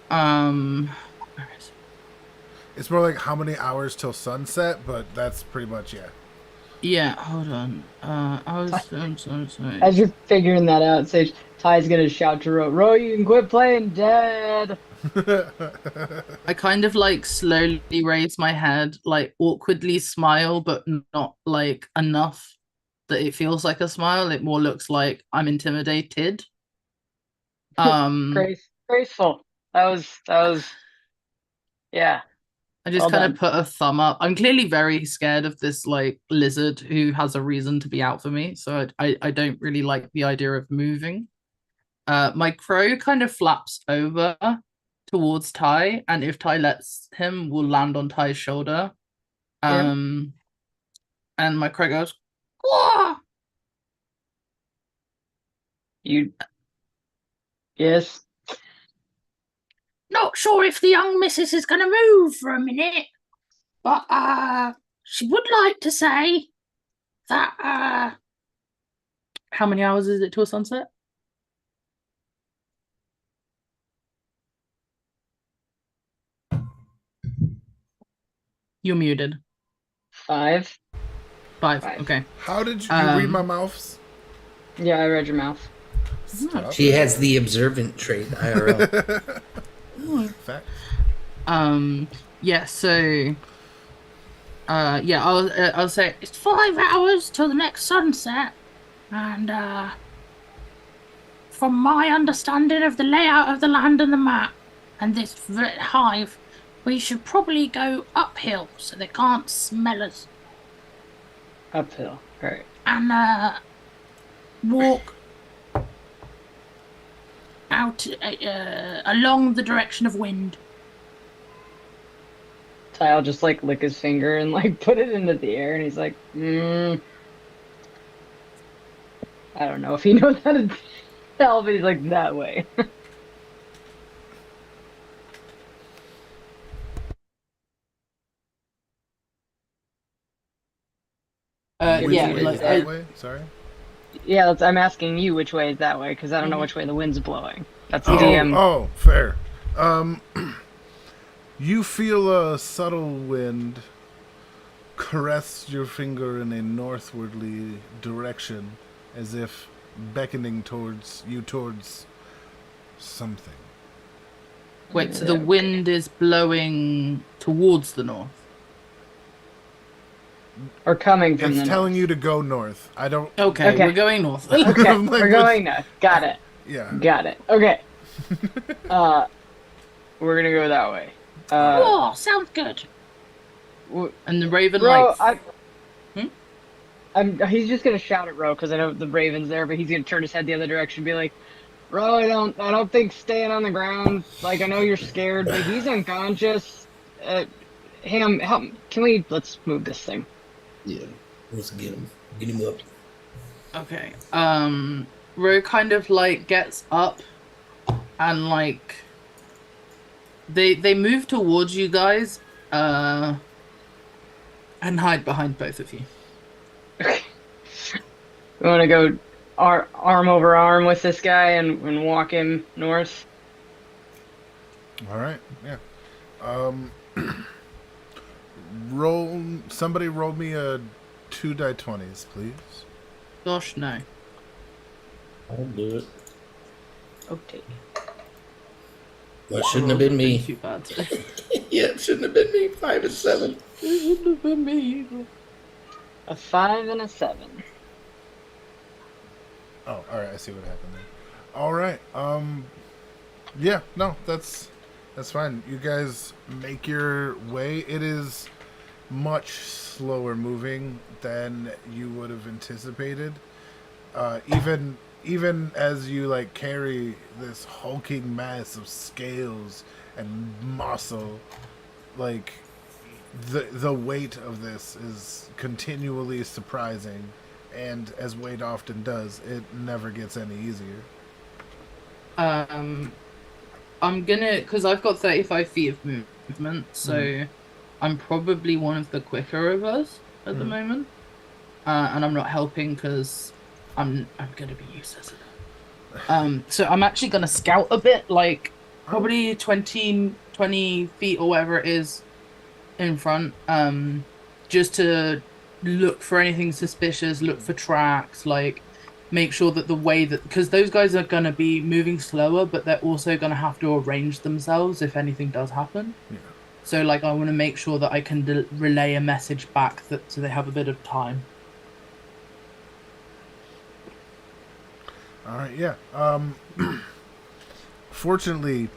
Where is it? It's more like how many hours till sunset, but that's pretty much yeah. Yeah, hold on. I'm sorry. As you're figuring that out, Sage, Ty's gonna shout to Ro, you can quit playing dead. I kind of like slowly raise my head, like awkwardly smile, but not like enough that it feels like a smile. It more looks like I'm intimidated. Um, Graceful. That was yeah. I just Well kind done. of put a thumb up. I'm clearly very scared of this like lizard who has a reason to be out for me, so I don't really like the idea of moving. My crow kind of flaps over towards Ty, and if Ty lets him, will land on Ty's shoulder. Yeah. And my crow goes, "Wah!" You yes. Not sure if the young missus is gonna move for a minute, but she would like to say that how many hours is it till sunset? You're muted. 5. 5. Five. Okay. How did you read my mouths? Yeah, I read your mouth. Stop. She has the observant trait, IRL. Fact. Yeah, so yeah, I'll say it's 5 hours till the next sunset, and from my understanding of the layout of the land and the map and this hive, we should probably go uphill so they can't smell us, Uphill. Alright. and walk out along the direction of wind. Ty'll just like lick his finger and like put it into the air, and he's like, I don't know if he knows how to tell, but he's like that way. Which Yeah, way like is that way? Sorry. Yeah, I'm asking you which way is that way, because I don't know which way the wind's blowing. That's the Oh, DM. oh, fair. You feel a subtle wind caress your finger in a northwardly direction, as if beckoning towards something. wait, so the wind is blowing towards the north. Or coming from It's the telling north. you to go north. I don't. Okay, Okay. we're going north. Okay, I'm like, we're going north. Got it. Yeah. Got it. Okay. We're gonna go that way. Oh, sounds good. w- And the raven Ro, like he's just gonna shout at Ro because I know the Raven's there, but he's gonna turn his head the other direction and be like, Ro, I don't think staying on the ground. Like, I know you're scared, but he's unconscious. Ham, help! Let's move this thing. Yeah, let's get him. Get him up. okay. Ro kind of like gets up and like they move towards you guys and hide behind both of you. We want to go arm over arm with this guy and walk him north. All right. Yeah. Somebody roll me a 2 die 20s, please. Gosh, no. I'll do it. Okay. Well, it shouldn't have been me. Too bad. Yeah, it shouldn't have been me. 5 and 7. It wouldn't have been me either. A 5 and a 7. Oh, all right. I see what happened there. All right. Yeah. No, that's fine. You guys make your way. It is much slower moving than you would have anticipated. Even as you like carry this hulking mass of scales and muscle, like the weight of this is continually surprising, and as weight often does, it never gets any easier. I'm gonna, because I've got 35 feet of movement, so I'm probably one of the quicker of us at the moment. And I'm not helping because I'm gonna be useless at it. So I'm actually gonna scout a bit, like probably 20 feet or whatever it is in front, just to look for anything suspicious, look for tracks, like make sure that the way that, because those guys are going to be moving slower, but they're also going to have to arrange themselves if anything does happen. Yeah. So like I want to make sure that I can relay a message back that so they have a bit of time. All right, yeah. Fortunately,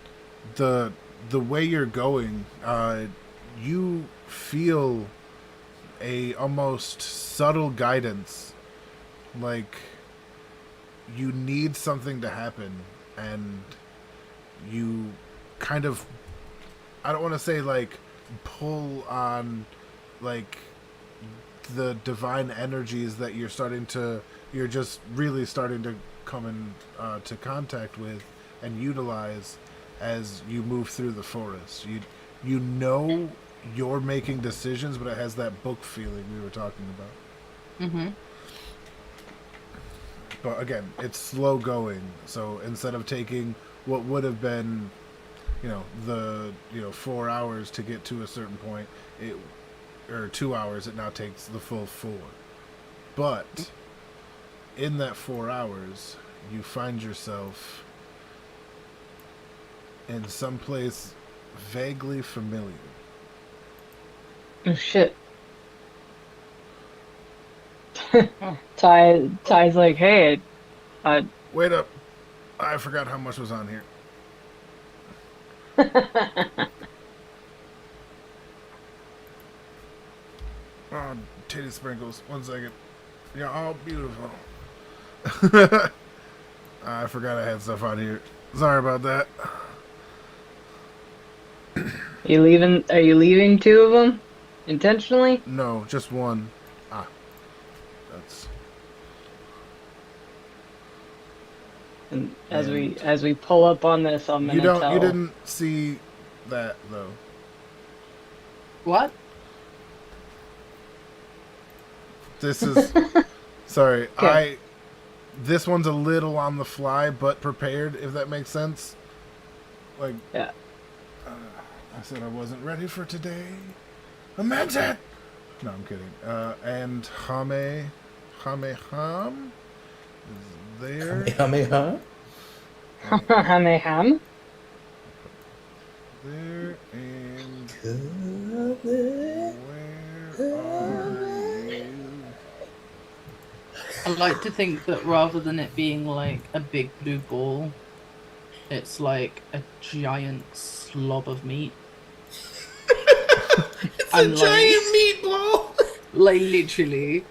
the way you're going, you feel a almost subtle guidance, like you need something to happen, and you kind of, I don't want to say like pull on like the divine energies that you're just really starting to come in to contact with and utilize as you move through the forest. You know you're making decisions, but it has that book feeling we were talking about. Mm-hmm. But again, it's slow going. So instead of taking what would have been, 4 hours to get to a certain point, or 2 hours, it now takes the full 4. But in that 4 hours, you find yourself in some place vaguely familiar. Oh shit. Ty's like, hey, Wait up. I forgot how much was on here. Oh, titty sprinkles. 1 second. You're all beautiful. I forgot I had stuff on here. Sorry about that. Are you leaving 2 of them intentionally? No, just 1. That's... And as we pull up on this, I'm gonna tell. You didn't see that though. What? This is sorry. Okay. This one's a little on the fly, but prepared. If that makes sense. Like Yeah. I said, I wasn't ready for today. I meant it. No, I'm kidding. And Ham is there. Kamehameha? Ham. There and Kamehameha. where are you? I like to think that rather than it being like a big blue ball, it's like a giant slob of meat. It's And, a like- giant meatball! Like literally.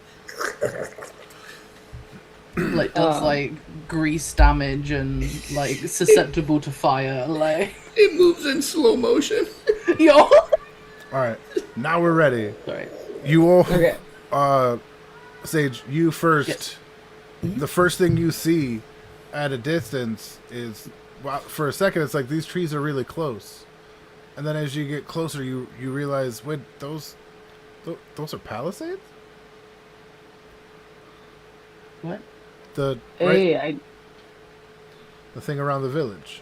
Like does Oh. like grease damage and like susceptible to fire. Like It moves in slow motion. yo. All right, now we're ready. Sorry. You all, Okay. Sage, you first. Yes. The first thing you see at a distance is, well, for a second, it's like these trees are really close, and then as you get closer, you realize, wait, those are palisades. What? The Hey, the thing around the village.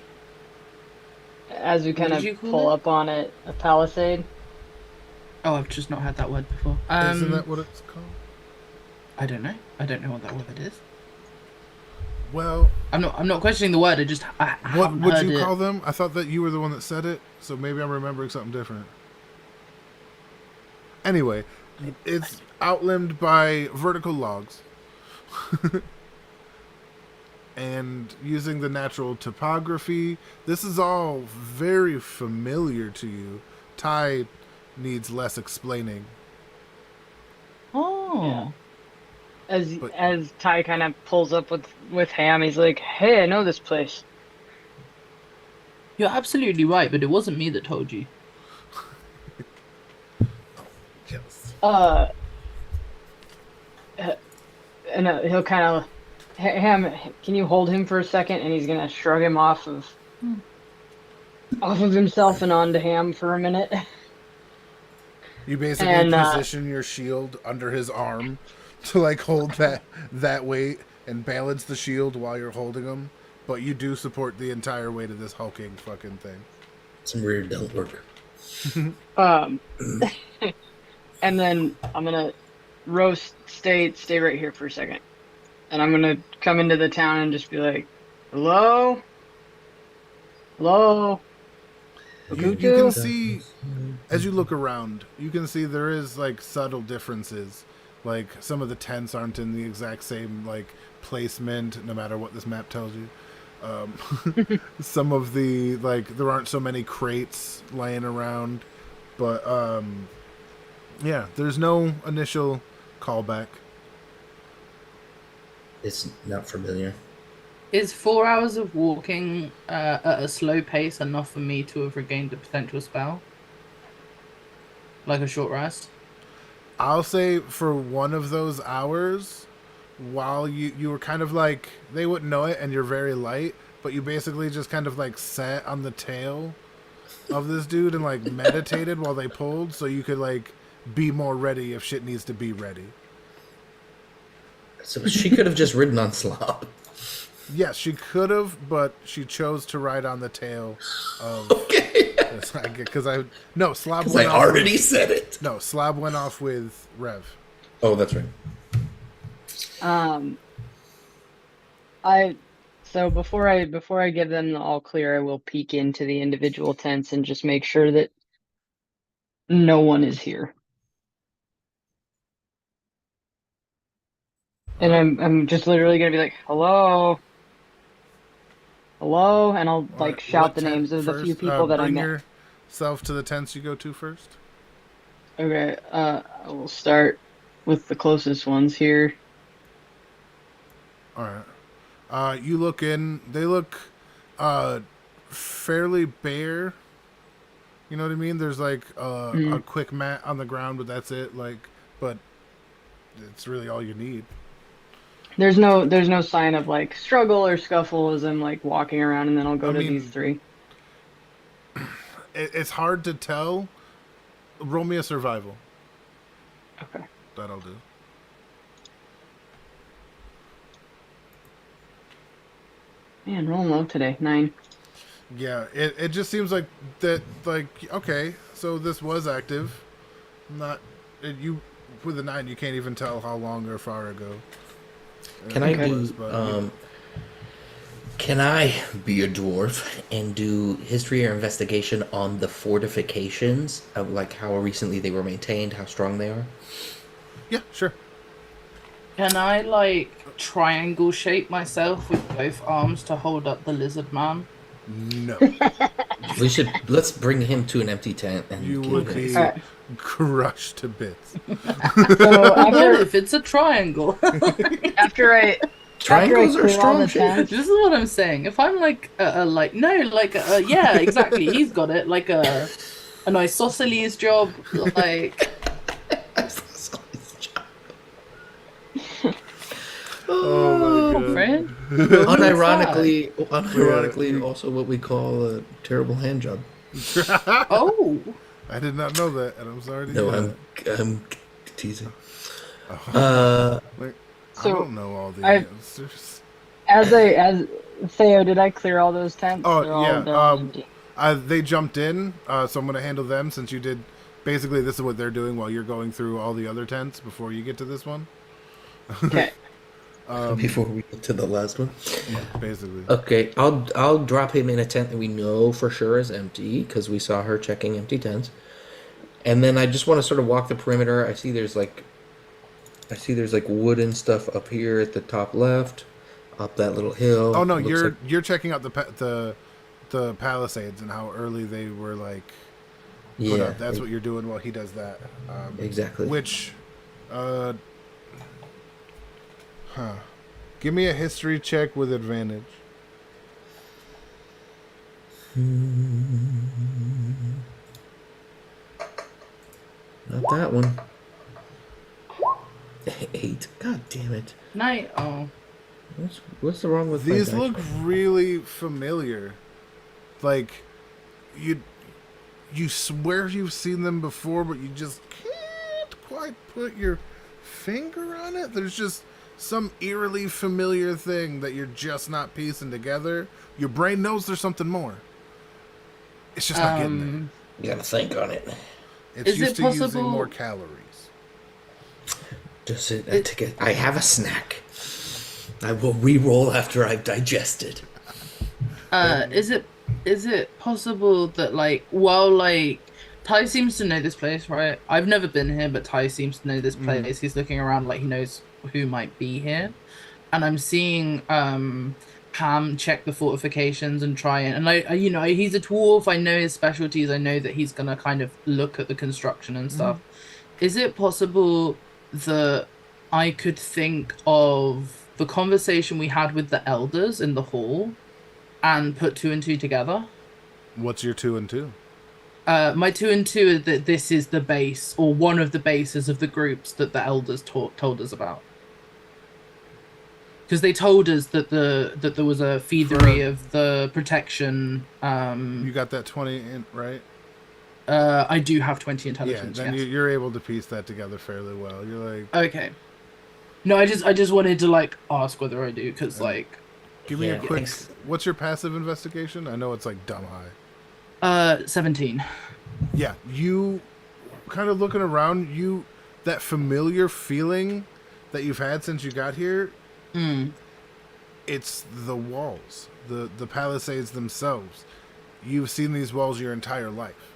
as we kind did of you call pull it? up on it, a palisade. Oh, I've just not had that word before. Isn't that what it's called? I don't know. I don't know what that word is. Well, I'm not questioning the word. I what haven't would heard you it. call them? I thought that you were the one that said it, so maybe I'm remembering something different. Anyway, it's outlimbed by vertical logs. And using the natural topography, this is all very familiar to you. Ty needs less explaining. Oh. But- As Ty kind of pulls up with Ham, he's like, "Hey, I know this place." You're absolutely right, but it wasn't me that told you. Yes. And he'll kind of, Ham, can you hold him for a second? And he's gonna shrug him off of himself and onto Ham for a minute. You basically And, position your shield under his arm to like hold that weight and balance the shield while you're holding him, but you do support the entire weight of this hulking fucking thing. Some rear don't work. Um, and then I'm gonna stay right here for a second, and I'm gonna come into the town and just be like, hello, hello. You can see, as you look around, you can see there is like subtle differences. Like some of the tents aren't in the exact same like placement, no matter what this map tells you. Some of the like there aren't so many crates laying around, but yeah, there's no initial callback. It's not familiar. Is 4 hours of walking at a slow pace enough for me to have regained a potential spell? Like a short rest? I'll say for one of those hours, while you were kind of like, they wouldn't know it and you're very light, but you basically just kind of like sat on the tail of this dude and like meditated while they pulled, so you could like be more ready if shit needs to be ready. So she could have just ridden on Slob. Yes, she could have, but she chose to ride on the tail of. Okay. Because Slob. I already said it. No, Slob went off with Rev. Oh, that's right. So before I give them the all clear, I will peek into the individual tents and just make sure that no one is here. And I'm just literally gonna be like, hello, hello, and I'll like shout the names of the few people that I met. Bring yourself to the tents you go to first. Okay, I will start with the closest ones here. All right. You look in. They look fairly bare. You know what I mean? There's like a quick mat on the ground, but that's it. Like, but it's really all you need. There's no sign of like struggle or scuffle as I'm like walking around, and then I'll go to these three. It's hard to tell. Roll me a survival. Okay. That'll do. Man, rolling low today. 9. Yeah, it just seems like that. Like, okay, so this was active. You with a 9, you can't even tell how long or far ago. Can I be a dwarf and do history or investigation on the fortifications of like how recently they were maintained, how strong they are? Yeah, sure. Can I like triangle shape myself with both arms to hold up the lizard man? No. Let's bring him to an empty tent and You would be crushed to bits. So What if it's a triangle? Triangles are strong shit. This is what I'm saying. If I'm like yeah, exactly. He's got it. Like an isosceles job. Like. Oh my god. Friend. Unironically, also what we call a terrible hand job. Oh. I did not know that, and I'm sorry to No, hear I'm teasing. I don't know all the answers. As Theo, did I clear all those tents? Oh yeah. They jumped in, so I'm gonna handle them since you did. Basically, this is what they're doing while you're going through all the other tents before you get to this one. Okay. Before we get to the last one. Yeah, basically. Okay, I'll drop him in a tent that we know for sure is empty because we saw her checking empty tents, and then I just want to sort of walk the perimeter. I see there's like wooden stuff up here at the top left, up that little hill. Oh no, you're checking out the palisades and how early they were like. Put up. That's what you're doing while he does that. Exactly. Which, give me a history check with advantage. Not that one. 8. God damn it. Night. Oh. What's the wrong with These my look really familiar. Like, you swear you've seen them before, but you just can't quite put your finger on it. There's just some eerily familiar thing that you're just not piecing together. Your brain knows there's something more. It's just not getting there. You gotta think on it. It's Is used it to using possible- more calories. Just I have a snack. I will re-roll after I've digested. Is it possible that like while like Ty seems to know this place, right? I've never been here, but Ty seems to know this place. He's looking around like he knows who might be here, and I'm seeing Ham check the fortifications and try and I you know, he's a dwarf. I know his specialties. I know that he's gonna kind of look at the construction and stuff. Is it possible that I could think of the conversation we had with the elders in the hall and put 2 and 2 together? What's your 2 and 2? My 2 and 2 is that this is the base, or one of the bases of the groups that the elders told us about. Because they told us that there was a feedery of the protection. You got that 20 in, right? I do have 20 Yeah, intelligence. then yes. you're able to piece that together fairly well. You're like, Okay. No, I just wanted to like ask whether I do, because like give me a Yeah, quick. thanks. What's your passive investigation? I know it's like dumb high. 17. Yeah, you kind of looking around, that familiar feeling that you've had since you got here. It's the walls, the palisades themselves. You've seen these walls your entire life.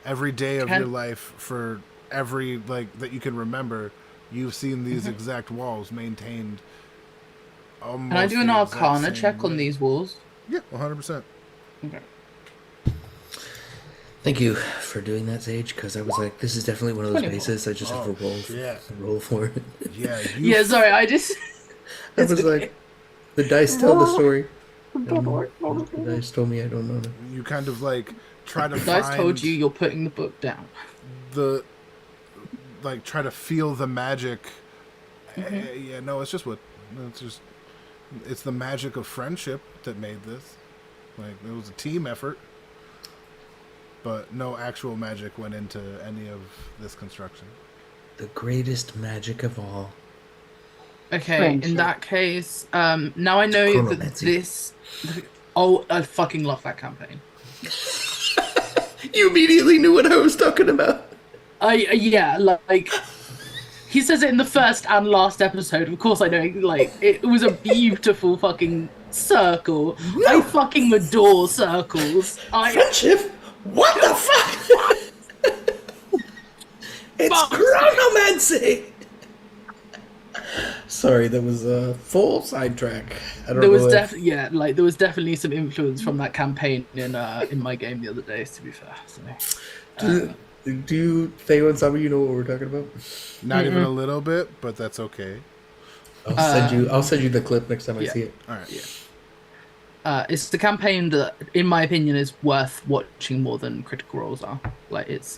Every day of your life, for every like that you can remember, you've seen these exact walls maintained. Can I do an Arcana check on these walls? Yeah, 100%. Okay. Thank you for doing that, Sage, because I was like, this is definitely one of those 24. bases I just have to roll, yeah. roll for it. Yeah, Yeah, sorry, I just. I was like, the dice tell the story. The dice told me I don't know. you kind of like try to The dice find told you you're putting the book down. try to feel the magic. Yeah, no, it's just it's the magic of friendship that made this. Like, it was a team effort, but no actual magic went into any of this construction. The greatest magic of all. Okay, Friendship. in that case, now I know that Chronomancy. this. Oh, I fucking love that campaign. You immediately knew what I was talking about. Yeah, like he says it in the first and last episode. Of course, I know. Like, it was a beautiful fucking circle. I fucking adore circles. Friendship? What the fuck? It's chronomancy! Sorry, that was a full sidetrack. I don't There know was if- definitely there was definitely some influence from that campaign in my game the other day. To be fair, so. Do you, Theo and Sabu, you know what we're talking about? Not even a little bit, but that's okay. I'll send you the clip next time I yeah. see it. All right. It's the campaign that, in my opinion, is worth watching more than Critical Roles are. Like, it's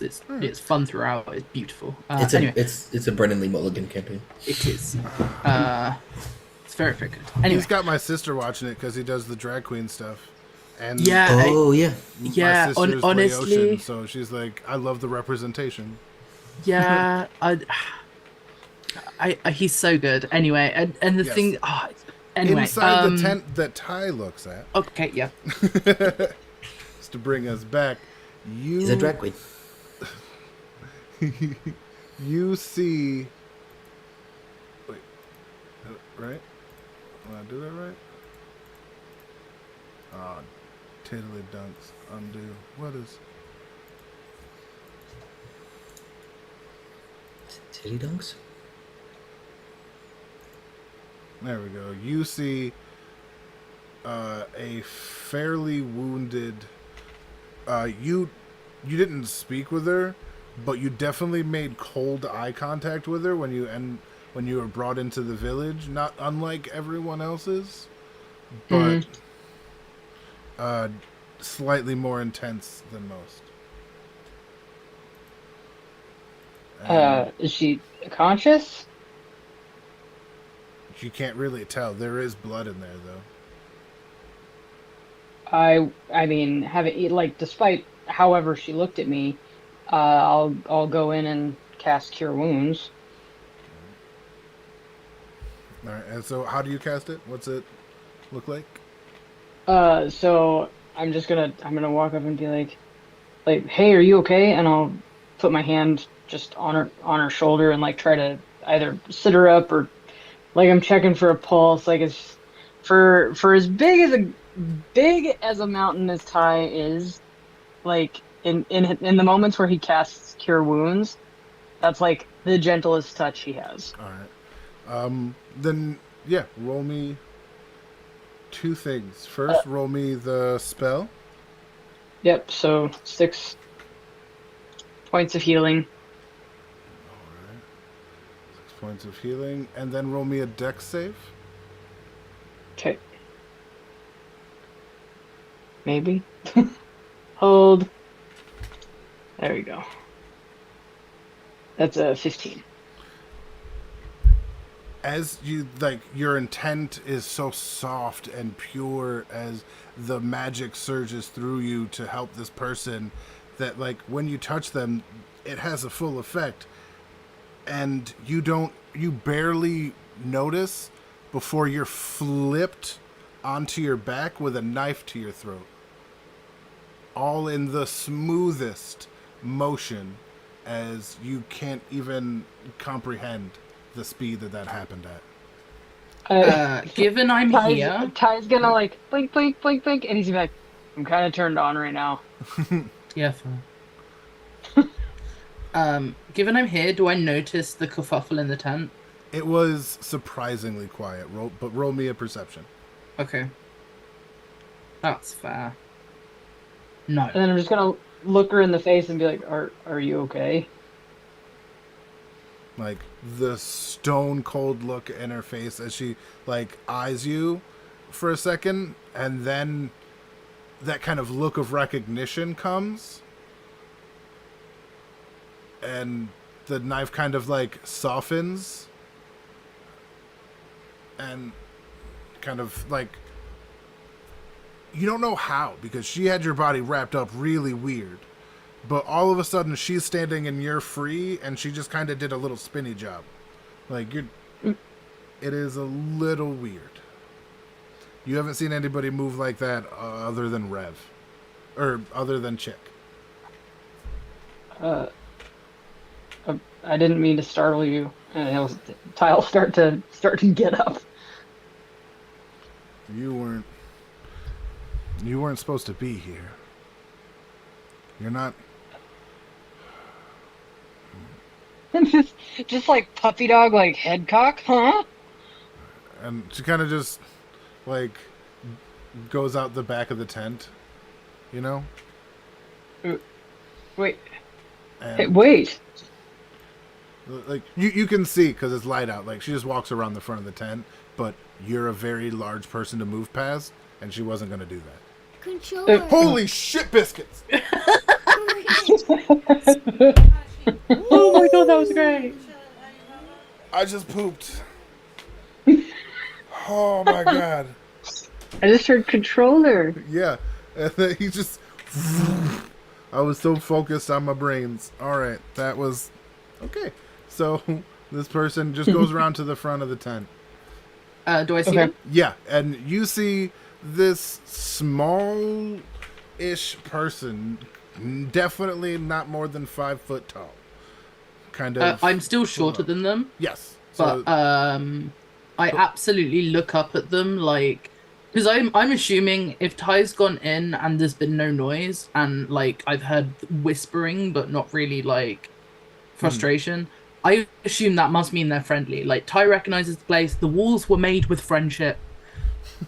fun throughout. It's beautiful. Anyway, It's a Brennan Lee Mulligan campaign. it is. It's very, very good. Anyway, He's got my sister watching it because he does the drag queen stuff. And yeah, Oh yeah. yeah. my sister's Honestly, Laotian, so she's like, I love the representation. yeah. He's so good. Anyway, and the Yes. thing. Anyway, Inside the tent that Ty looks at, Okay, yeah. is to bring us back. He's a drag queen. You see. Wait. Right? Did I do that right? Ah, tiddly dunks. Undo. What is. Titty dunks? There we go. You see a fairly wounded. You didn't speak with her, but you definitely made cold eye contact with her when you were brought into the village. Not unlike everyone else's, but slightly more intense than most. Is she conscious? You can't really tell. There is blood in there, though. I mean, despite however she looked at me, I'll go in and cast Cure Wounds. All right. And so, how do you cast it? What's it look like? So I'm gonna walk up and be like, hey, are you okay? And I'll put my hand just on her shoulder and like try to either sit her up or like I'm checking for a pulse. Like it's for as big as a mountain as Ty is, like in the moments where he casts Cure Wounds, that's like the gentlest touch he has. All right. Then yeah, roll me two things. First, roll me the spell. Yep. So 6 points of healing. All right. 6 points of healing, and then roll me a dex save. Okay. Maybe. Hold. There we go. That's a 15. As you like, your intent is so soft and pure as the magic surges through you to help this person that like when you touch them it has a full effect, and you barely notice before you're flipped onto your back with a knife to your throat, all in the smoothest motion, as you can't even comprehend the speed that happened at. Given I'm here, Ty's gonna like blink, blink, blink, blink, and he's gonna be like, I'm kind of turned on right now. yeah. Given I'm here, do I notice the kerfuffle in the tent? It was surprisingly quiet. Roll me a perception. Okay, that's fair. No. And then I'm just gonna look her in the face and be like, Are you okay? Like the stone cold look in her face as she like eyes you for a second, and then that kind of look of recognition comes, and the knife kind of like softens and kind of like, you don't know how, because she had your body wrapped up really weird, but all of a sudden she's standing and you're free, and she just kind of did a little spinny job. Like it is a little weird. You haven't seen anybody move like that other than Rev, or other than Chick. I didn't mean to startle you. And Ty will start to get up. You weren't supposed to be here. You're not. just like puppy dog, like head cock, huh? And she kind of just like goes out the back of the tent, you know. Wait. And, Hey, wait. like you can see because it's light out. Like she just walks around the front of the tent, but you're a very large person to move past, and she wasn't going to do that. Controller. Holy shit, biscuits! Oh my god, that was great. I just pooped. Oh my god. I just heard controller. Yeah, and then he just. I was so focused on my brains. All right, that was okay. So this person just goes around to the front of the tent. Do I see Okay. them? Yeah, and you see this small-ish person, definitely not more than 5 foot tall. Kind of. I'm still shorter than them, Yes. but I absolutely look up at them, like, because I'm assuming if Ty's gone in and there's been no noise, and like I've heard whispering but not really like frustration, I assume that must mean they're friendly. Like Ty recognizes the place. The walls were made with friendship.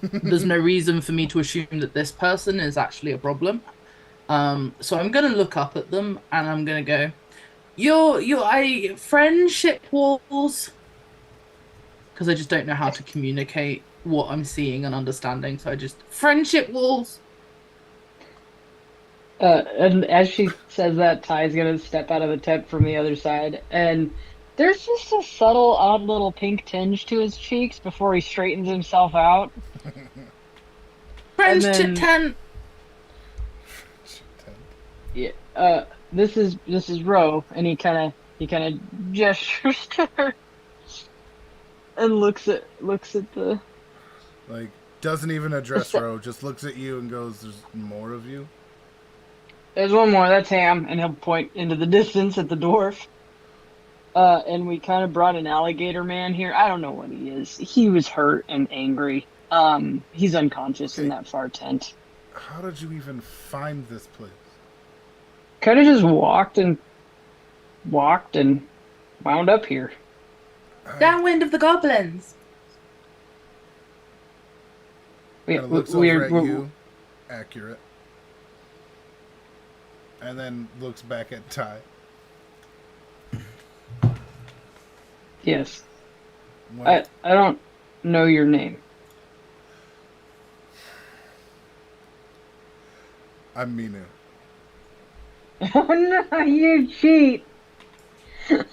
There's no reason for me to assume that this person is actually a problem. So I'm gonna look up at them and I'm gonna go, "You're friendship walls," because I just don't know how to communicate what I'm seeing and understanding. So I just friendship walls. And as she says that, Ty's gonna step out of the tent from the other side, and there's just a subtle, odd little pink tinge to his cheeks before he straightens himself out. Friendship then- tent. Yeah. This is Ro, and he kind of gestures to her. and looks at the. Like, doesn't even address se- Ro, just looks at you and goes, "There's more of you." There's one more. That's Ham, and he'll point into the distance at the dwarf. And we kind of brought an alligator man here. I don't know what he is. He was hurt and angry. He's unconscious in Okay. that far tent. How did you even find this place? Kind of just walked and wound up here. Downwind of the goblins. Kind of looks over at you, accurate, and then looks back at Ty. Yes. When- I don't know your name. I'm Minu. Oh no, you cheat! You're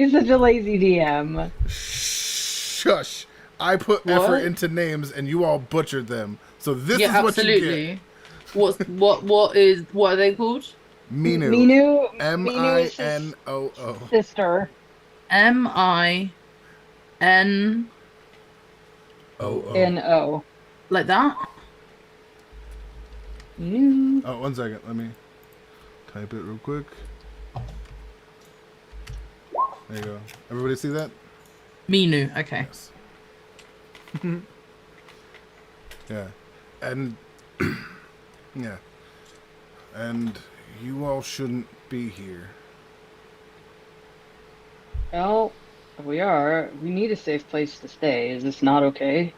such a lazy DM. Shush! I put What? effort into names, and you all butchered them. So this Yeah, is what you absolutely. What are they called? get. Minu. Minoo. M-I-N-O-O. Minoo's his sister. M-I-N Oh. N-O. like that? Minoo. Oh, 1 second. Let me type it real quick. There you go. Everybody see that? Minu. Okay. Yes. Yeah. And yeah. And you all shouldn't be here. Well, we need a safe place to stay. Is this not okay?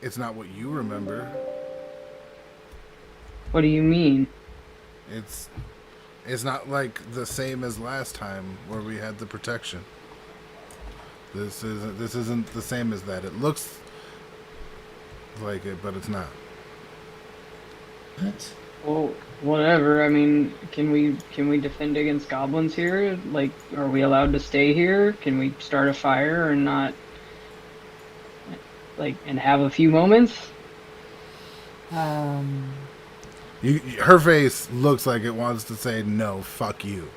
It's not what you remember. What do you mean? It's not like the same as last time where we had the protection. This isn't the same as that. It looks like it, but it's not. What? Well, whatever. I mean, can we defend against goblins here? Like, are we allowed to stay here? Can we start a fire and not, like, and have a few moments? Her face looks like it wants to say no, fuck you,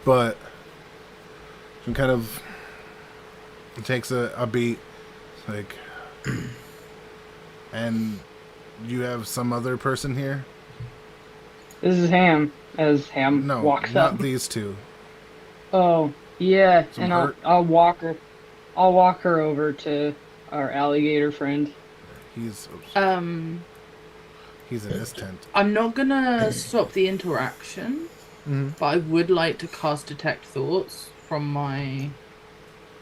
but she kind of takes a beat, like, and you have some other person here? This is Ham. As Ham No, walks not up. these two. Oh, yeah, Some and hurt? I'll walk her. I'll walk her over to our alligator friend. He's Um, in his tent. I'm not gonna stop the interaction, but I would like to cast Detect Thoughts from my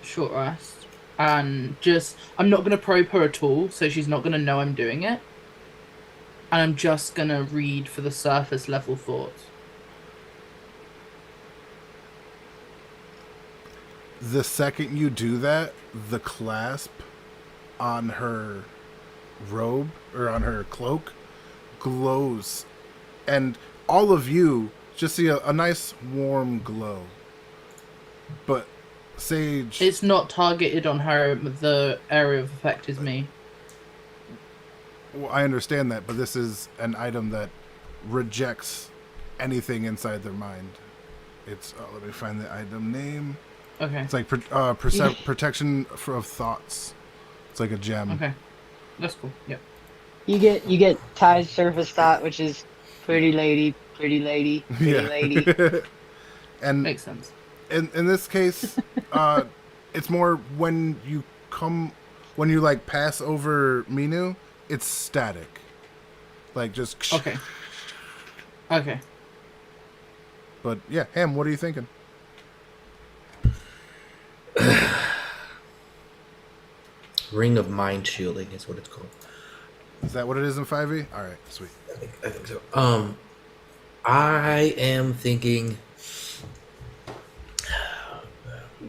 short rest, and I'm not gonna probe her at all, so she's not gonna know I'm doing it, and I'm just gonna read for the surface level thoughts. The second you do that, the clasp on her robe or on her cloak glows, and all of you just see a nice warm glow. But Sage, It's not targeted on her. The area of effect is me. well, I understand that, but this is an item that rejects anything inside their mind. It's let me find the item name. Okay. It's like protection of thoughts. It's like a gem. Okay. That's cool. Yep. You get Ty's surface thought, which is pretty lady, pretty lady, pretty lady. And Makes sense. in this case, it's more when you like pass over Minu, it's static. Like just Okay. Okay. But yeah, Ham, what are you thinking? Ring of Mind Shielding is what it's called. Is that what it is in 5e? All right, sweet. I think so. I am thinking.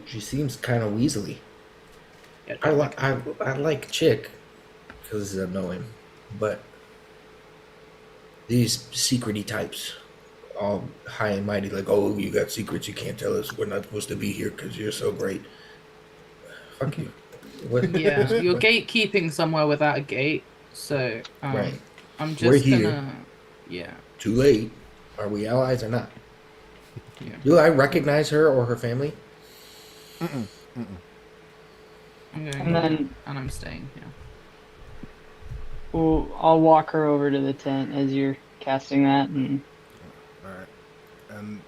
She seems kind of weaselly. Yeah, I like Chick because he's annoying, but these secrety types, all high and mighty, like, oh, you got secrets you can't tell us. We're not supposed to be here because you're so great. Fuck you. What? Yeah, you're gatekeeping somewhere without a gate, so Right. I'm We're just here. gonna. Yeah. Too late. Are we allies or not? Yeah. Do I recognize her or her family? I'm going And then and I'm staying. Yeah. I'll walk her over to the tent as you're casting that, and All right, and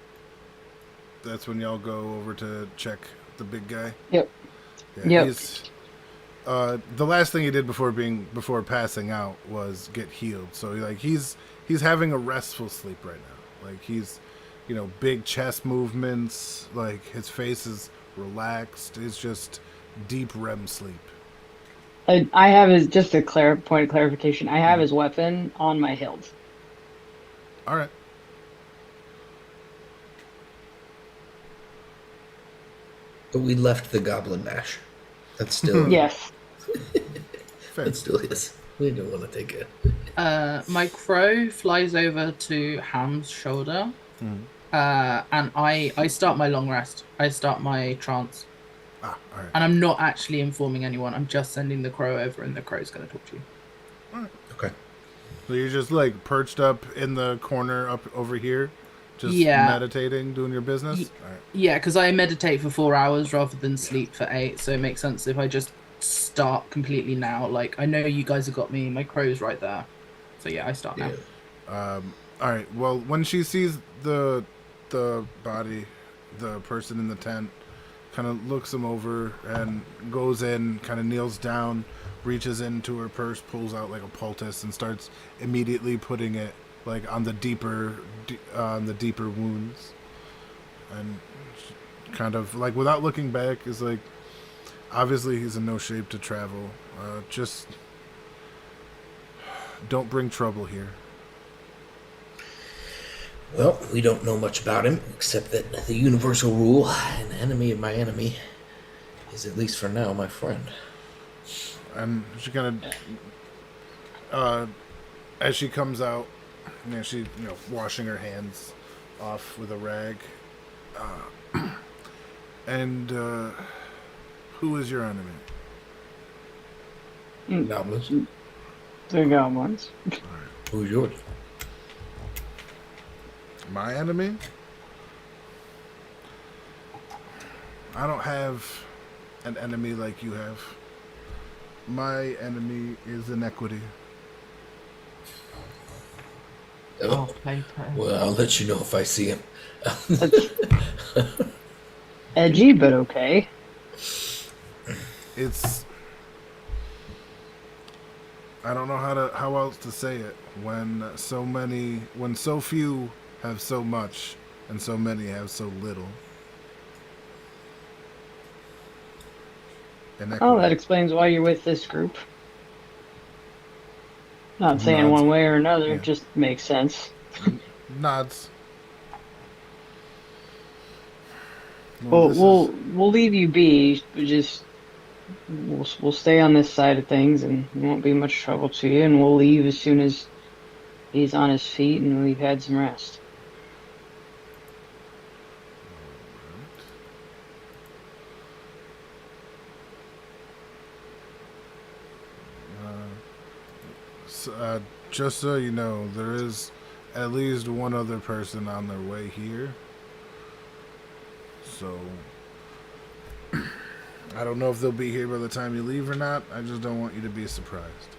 that's when y'all go over to check the big guy. yep. Yeah, Yep. he's the last thing he did before passing out was get healed. So he's having a restful sleep right now. Like he's, big chest movements. Like his face is relaxed. It's just deep REM sleep. I have his just a point of clarification. I have his weapon on my hilt. All right. But we left the goblin mash. That's still Yes. Fair. That's still his. We don't want to take it. My crow flies over to Ham's shoulder, and I start my long rest. I start my trance, All right. and I'm not actually informing anyone. I'm just sending the crow over, and the crow's going to talk to you. Okay. So you're just like perched up in the corner up over here, just Yeah. meditating, doing your business. All right. Yeah, because I meditate for 4 hours rather than sleep for 8, so it makes sense if I just start completely now. Like, I know you guys have got me. My crow's right there. So yeah, I start now. Yeah. All right. Well, when she sees the body, the person in the tent, kind of looks him over and goes in, kind of kneels down, reaches into her purse, pulls out like a poultice, and starts immediately putting it like on the deeper wounds, and kind of like without looking back is like, obviously he's in no shape to travel. Just don't bring trouble here. Well, we don't know much about him, except that the universal rule, an enemy of my enemy, is at least for now my friend. And she kind of, as she comes out, she washing her hands off with a rag. And who is your enemy? Goblins. The goblins. Who's yours? My enemy? I don't have an enemy like you have. My enemy is inequity. Oh, play. Well, I'll let you know if I see him. Edgy, but okay. It's, I don't know how else to say it when so few have so much and so many have so little. Oh, that explains why you're with this group. Not saying Nods. one way or another, Yeah. it just makes sense. Nods. Well, this we'll leave you be. We'll stay on this side of things, and it won't be much trouble to you. And we'll leave as soon as he's on his feet and we've had some rest. Just so you know, there is at least one other person on their way here. So, I don't know if they'll be here by the time you leave or not. I just don't want you to be surprised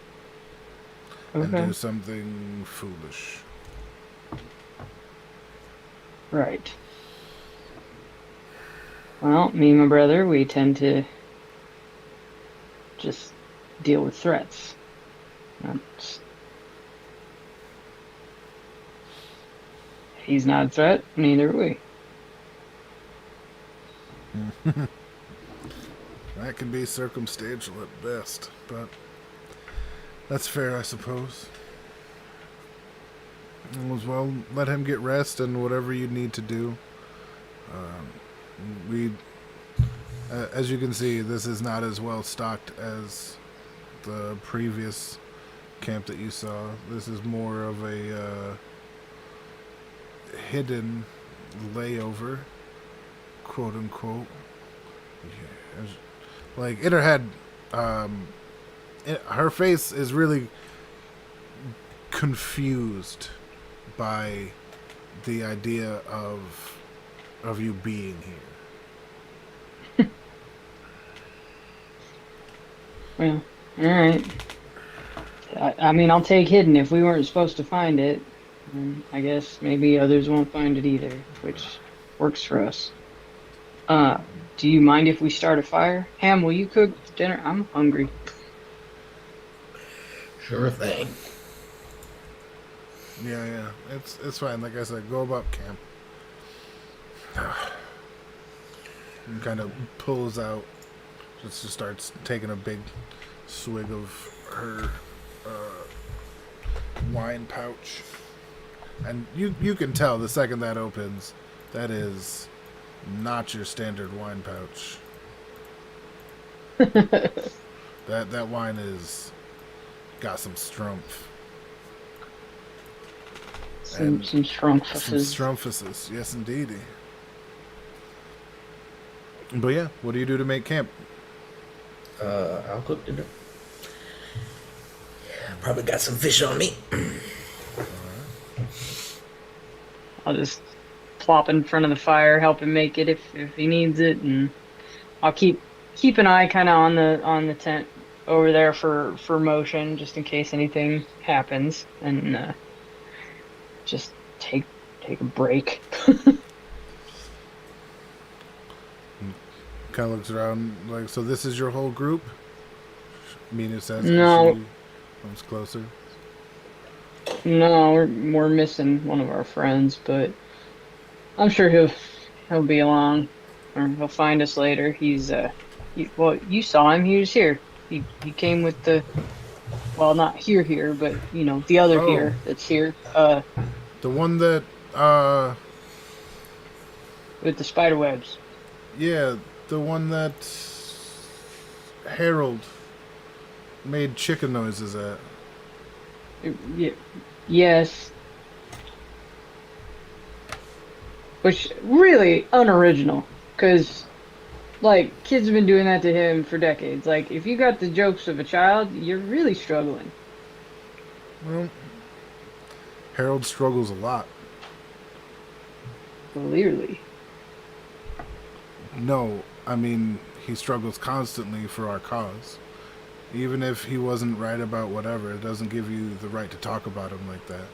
and Okay. do something foolish. Right. Well, me and my brother, we tend to just deal with threats. That's... He's not a threat, neither are we. That can be circumstantial at best, but that's fair, I suppose. Well, let him get rest and whatever you need to do. As you can see, this is not as well stocked as the previous camp that you saw. This is more of a hidden layover, quote unquote. Yeah, like in her head, her face is really confused by the idea of of you being here. Well, all right. I mean, I'll take hidden if we weren't supposed to find it. I guess maybe others won't find it either, which works for us. Do you mind if we start a fire? Ham, will you cook dinner? I'm hungry. Sure thing. Yeah. It's fine. Like I said, go about camp. And kind of pulls out, just starts taking a big swig of her wine pouch. And you can tell the second that opens, that is not your standard wine pouch. That wine is got some strumpf. Some strumpfuses. Some strumpfuses, yes indeedy. But yeah, what do you do to make camp? I'll cook dinner. Probably got some fish on me. I'll just plop in front of the fire, help him make it if he needs it, and I'll keep an eye kind of on the tent over there for motion, just in case anything happens, and just take a break. Kind of looks around like, so this is your whole group? Mina says, No. She comes closer. No, we're missing one of our friends, but I'm sure he'll be along, or he'll find us later. Well, you saw him. He was here. He came with well, not here, but the other Oh. here that's here. The one that, With the spider webs. yeah, the one that Harold made chicken noises at. Yes. Which really unoriginal, because kids have been doing that to him for decades. If you got the jokes of a child, you're really struggling. Well, Harold struggles a lot. Clearly. No, I mean, he struggles constantly for our cause. Even if he wasn't right about whatever, it doesn't give you the right to talk about him like that.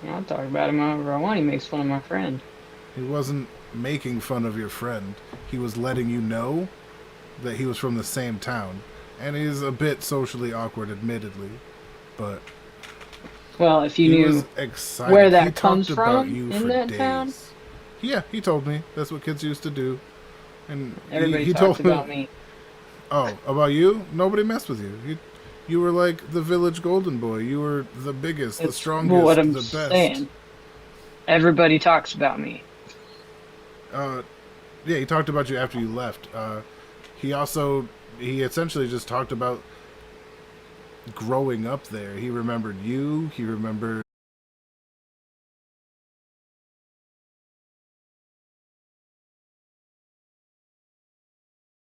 I'll talk about him however I want. He makes fun of my friend. He wasn't making fun of your friend. He was letting you know that he was from the same town. And he's a bit socially awkward, admittedly. But Well, if you he knew was excited. where He that talked comes about from you in for that days. town. Yeah, he told me. That's what kids used to do. And Everybody he talks told me. about me. Oh, about you? Nobody messed with you. You were like the village golden boy. You were the biggest, the That's strongest, what I'm the best. saying. Everybody talks about me. Yeah, he talked about you after you left. He essentially just talked about growing up there. He remembered you. He remembered